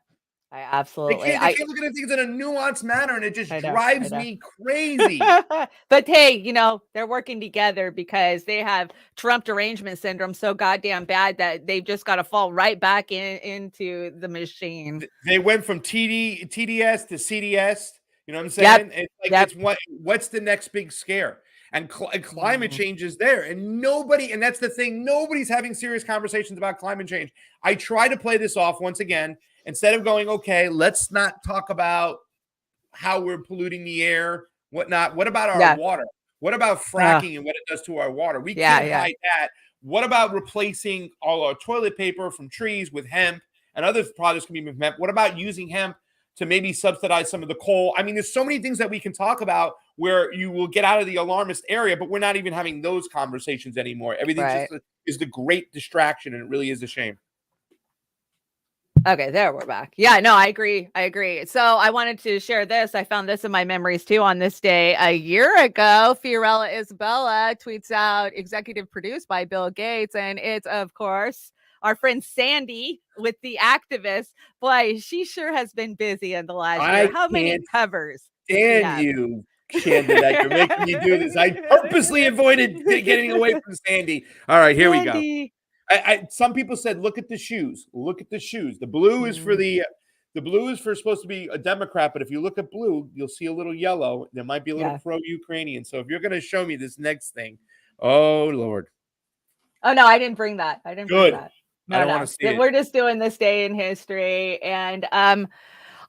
I absolutely. They can't look at things in a nuanced manner, and it just drives me crazy. But hey, they're working together because they have Trump derangement syndrome so goddamn bad that they've just got to fall right back into the machine. They went from TDS to CDS. You know what I'm saying? It's what's the next big scare? And climate change is there. And that's the thing, nobody's having serious conversations about climate change. I try to play this off once again. Instead of going, okay, let's not talk about how we're polluting the air, whatnot. What about our water? What about fracking and what it does to our water? We can't hide that. What about replacing all our toilet paper from trees with hemp and other products can be from hemp? What about using hemp to maybe subsidize some of the coal. I mean, there's so many things that we can talk about where you will get out of the alarmist area, but we're not even having those conversations anymore. Everything just is the great distraction, and it really is a shame. Okay, there we're back. Yeah, no, I agree. So I wanted to share this. I found this in my memories too. On this day a year ago, Fiorella Isabella tweets out, executive produced by Bill Gates, and it's of course our friend Sandy with the activists. Boy, she sure has been busy in the last year. How many covers? And you, Candidate, you're making me do this. I purposely avoided getting away from Sandy. All right, here we go. Some people said, look at the shoes. Look at the shoes. The blue is for the blue is for supposed to be a Democrat, but if you look at blue, you'll see a little yellow. There might be a little pro-Ukrainian. So if you're going to show me this next thing, oh Lord. Oh no, I didn't bring that. Bring that. No, I don't want to see it. We're just doing this day in history, and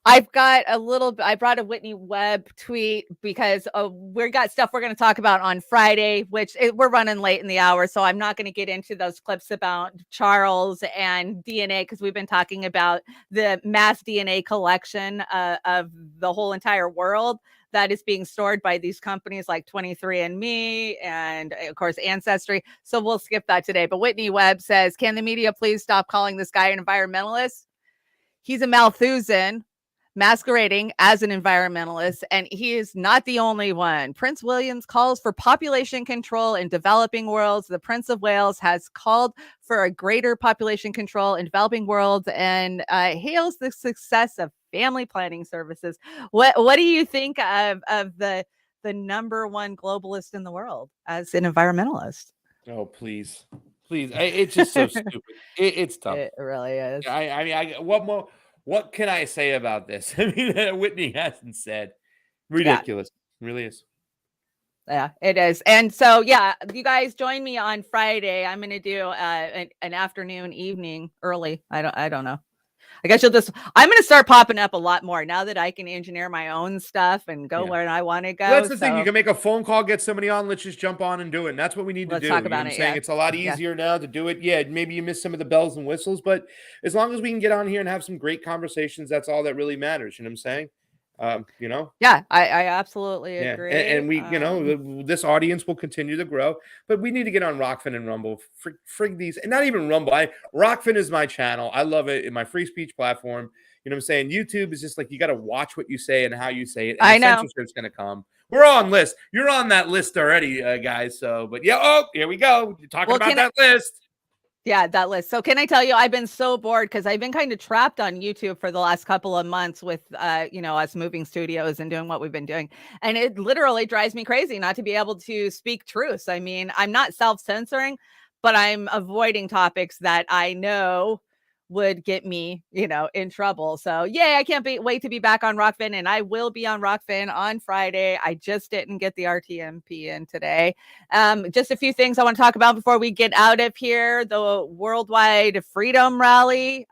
I've got I brought a Whitney Webb tweet because we got stuff we're going to talk about on Friday, which we're running late in the hour. So I'm not going to get into those clips about Charles and DNA, because we've been talking about the mass DNA collection of the whole entire world that is being stored by these companies like 23andMe and of course Ancestry. So we'll skip that today. But Whitney Webb says, can the media please stop calling this guy an environmentalist? He's a Malthusian masquerading as an environmentalist, and he is not the only one. Prince William calls for population control in developing worlds. The Prince of Wales has called for a greater population control in developing worlds and hails the success of family planning services. What do you think of the number one globalist in the world as an environmentalist? Oh, please. It's just so stupid. It's tough. It really is. I mean, what can I say about this? I mean, Whitney hasn't said. Ridiculous. It really is. Yeah, it is. And so, yeah, you guys join me on Friday. I'm going to do an afternoon, evening, early. I don't know. I guess I'm going to start popping up a lot more now that I can engineer my own stuff and go where I want to go. Well, that's the thing. You can make a phone call, get somebody on. Let's just jump on and do it. And that's what we need to do. Talk about it. It's a lot easier now to do it. Yeah, maybe you miss some of the bells and whistles, but as long as we can get on here and have some great conversations, that's all that really matters. You know what I'm saying? Yeah, I absolutely agree. And we, this audience will continue to grow, but we need to get on Rockfin and Rumble. Frig these, and not even Rumble. Rockfin is my channel. I love it in my free speech platform. You know what I'm saying? YouTube is just like, you got to watch what you say and how you say it. And I know. Censorship's going to come. We're on list. You're on that list already, guys. So, but yeah. Oh, here we go. You're talking about that list. Yeah, that list. So can I tell you, I've been so bored because I've been kind of trapped on YouTube for the last couple of months with, us moving studios and doing what we've been doing. And it literally drives me crazy not to be able to speak truths. I mean, I'm not self-censoring, but I'm avoiding topics that I know would get me, in trouble. So yeah, I can't wait to be back on Rockfin, and I will be on Rockfin on Friday. I just didn't get the RTMP in today. Just a few things I want to talk about before we get out of here. The Worldwide Freedom Rally.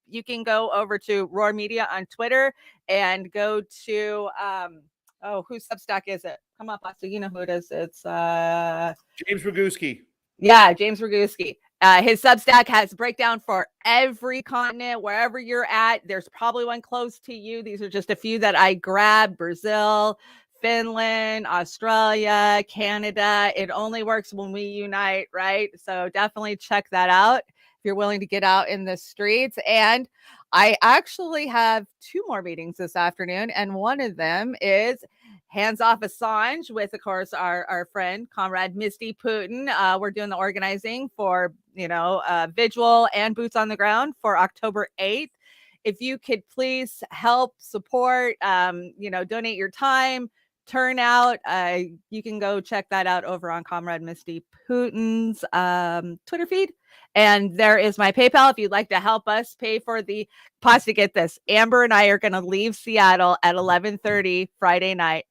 You can go over to Roar Media on Twitter and go to whose Substack is it? Come up, so you know who it is. It's James Roguski. Yeah, James Roguski. His Substack has breakdown for every continent, wherever you're at. There's probably one close to you. These are just a few that I grabbed. Brazil, Finland, Australia, Canada. It only works when we unite, right? So definitely check that out if you're willing to get out in the streets. And I actually have 2 more meetings this afternoon, and one of them is Hands Off Assange with, of course, our friend, comrade Misty Putin. We're doing the organizing for, visual and boots on the ground for October 8th. If you could please help support, donate your time, turn out. You can go check that out over on Comrade Misty Putin's Twitter feed. And there is my PayPal if you'd like to help us pay for the pause. To get this, Amber and I are going to leave Seattle at 11:30 Friday night.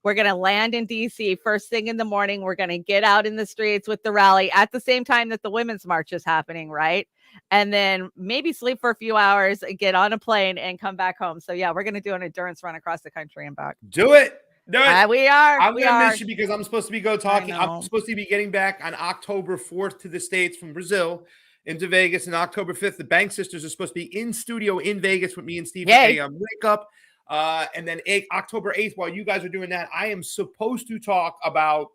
We're going to land in DC first thing in the morning. We're going to get out in the streets with the rally at the same time that the Women's March is happening, right? And then maybe sleep for a few hours, get on a plane, and come back home. So yeah, we're going to do an endurance run across the country and back. Do it. Do it. We are. I'm going to miss you because I'm supposed to be talking. I'm supposed to be getting back on October 4th to the States from Brazil. into Vegas on October 5th. The Bank Sisters are supposed to be in studio in Vegas with me and Steve Yay. on Wake Up. And then October 8th, while you guys are doing that, I am supposed to talk about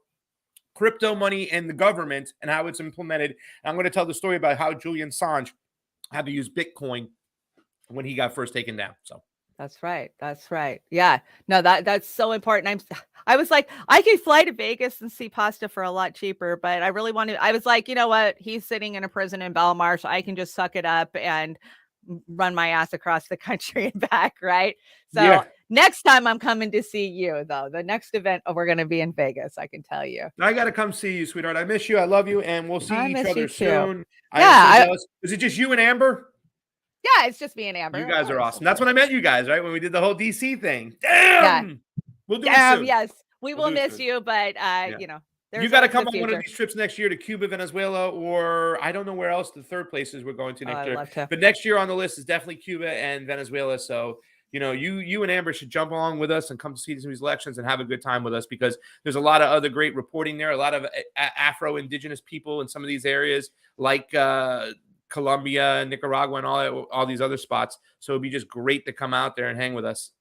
crypto money and the government and how it's implemented. And I'm going to tell the story about how Julian Assange had to use Bitcoin when he got first taken down. So That's right. That's right. Yeah. No, that's so important. I was like, I could fly to Vegas and see Pasta for a lot cheaper, but I really wanted, I was like, you know what? He's sitting in a prison in Belmar, so I can just suck it up and run my ass across the country and back. Right. So Yeah. next time I'm coming to see you, though, the next event, we're going to be in Vegas. I can tell you. I got to come see you, sweetheart. I miss you. I love you. And we'll see I each miss other you too. soon. Yeah. Is it just you and Amber? Yeah. It's just me and Amber. You of guys are course, awesome. of That's when I met you guys, right? When we did the whole DC thing. Damn. Yeah. We'll do it soon. Yes. We We'll will do it miss soon. you, but, Yeah. you know, You got to always come the on one of future. these trips next year to Cuba, Venezuela, or I don't know where else the third places we're going to next I'd year. love to. But next year on the list is definitely Cuba and Venezuela. So, you know, you and Amber should jump along with us and come to see these elections and have a good time with us, because there's a lot of other great reporting there, a lot of Afro-Indigenous people in some of these areas like Colombia, Nicaragua, and all these other spots. So it'd be just great to come out there and hang with us.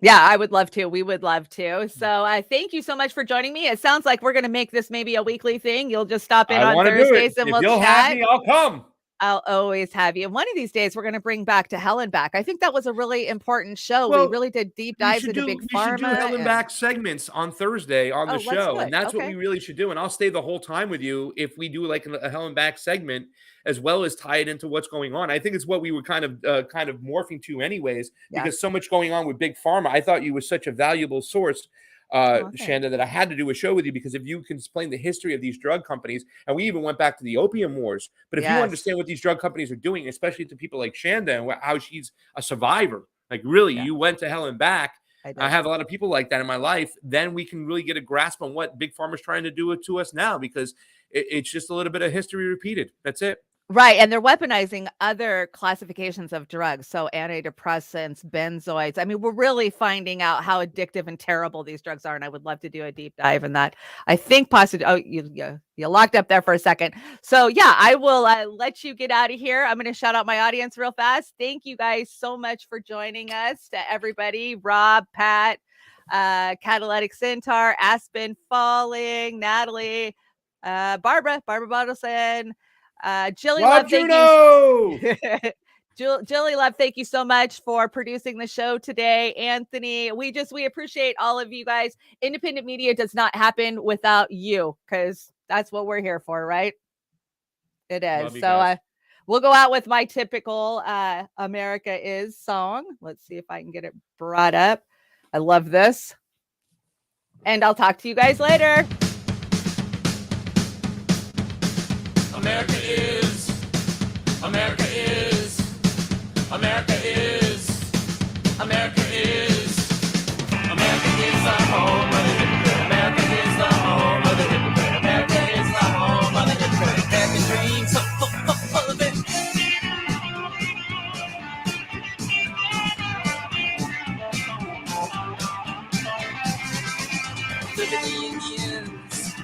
Yeah, I would love to. We would love to. So thank you so much for joining me. It sounds like we're going to make this maybe a weekly thing. You'll just stop in I on want to do it. Thursdays and If we'll you'll chat. have me, I'll come. I'll always have you. One of these days, we're going to bring back To Hell and Back. I think that was a really important show. Well, we really did deep dives into Big We should Pharma. do Hell and and- Back segments on Thursday on the Oh, let's show, do it. and that's what Okay. we really should do. And I'll stay the whole time with you if we do like a Hell and Back segment, as well as tie it into what's going on. I think it's what we were kind of morphing to, anyways, Yeah. because so much going on with Big Pharma. I thought you were such a valuable source, Shanda, that I had to do a show with you, because if you can explain the history of these drug companies, and we even went back to the opium wars, but if you Yes. understand what these drug companies are doing, especially to people like Shanda and how she's a survivor, like really, you went to hell and back. I have a lot of people like that in my life. Then we can really get a grasp on what Big Pharma's trying to do to us now, because it's just a little bit of history repeated. That's it. Right. And they're weaponizing other classifications of drugs. So antidepressants, benzoids. I mean, we're really finding out how addictive and terrible these drugs are. And I would love to do a deep dive in that. I think possibly, you locked up there for a second. So yeah, I will let you get out of here. I'm going to shout out my audience real fast. Thank you guys so much for joining us. To everybody, Rob, Pat, Catalytic Centaur, Aspen Falling, Natalie, Barbara Bottleson, Jilly Love, thank you. Jilly Love, thank you so much for producing the show today. Anthony, we appreciate all of you guys. Independent media does not happen without you, because that's what we're here for, right? It is. Love you So guys. we'll go out with my typical America Is song. Let's see if I can get it brought up. I love this. And I'll talk to you guys later. America is, America is, America is, America is, America is the home of the hypocrite. America is the home of the hypocrite. America is the home of the hypocrite. American dreams full of it. Look at the Indians,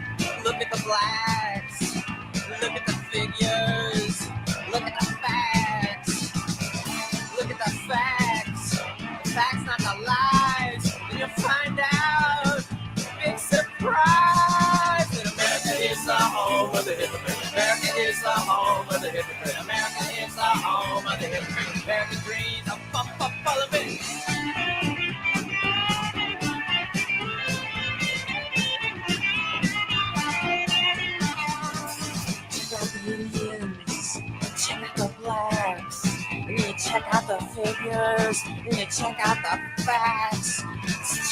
look at the blacks. Look at the figures. Look at the facts. Look at the facts. Facts, not the lies. And you'll find out. Big surprise that America is the home of the hypocrite. America is the home of the hypocrite. America is the home of the hypocrite. American dreams are full of it. Indians, check out the blacks, and you check out the figures, and you check out the facts.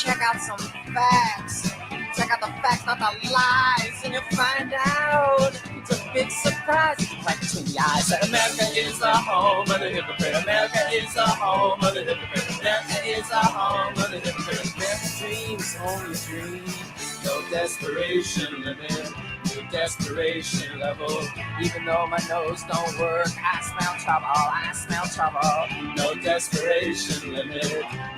Check out some facts. Check out the facts, not the lies, and you'll find out. It's a big surprise. Like between the eyes that America is the home of the hypocrite. America is the home of the hypocrite. America is the home of the hypocrite. American dreams, only dream. No desperation limit. Desperation level. Even though my nose don't work, I smell trouble, I smell trouble. No desperation limit,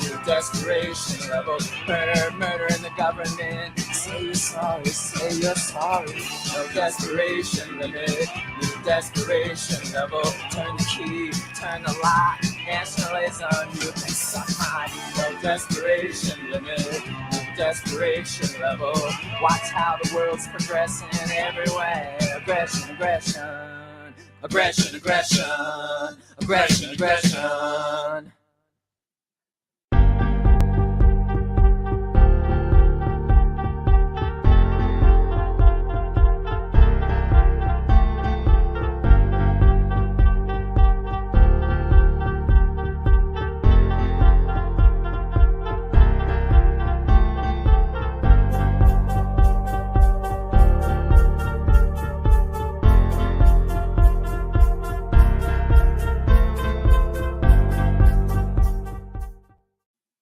new desperation level. Murder in the government. Say you're sorry, say you're sorry. No desperation limit, new desperation level. Turn the key, turn the lock. Nationalism, you can suck my no desperation limit. Desperation level. Watch how the world's progressing everywhere. Aggression, aggression, aggression, aggression, aggression, aggression.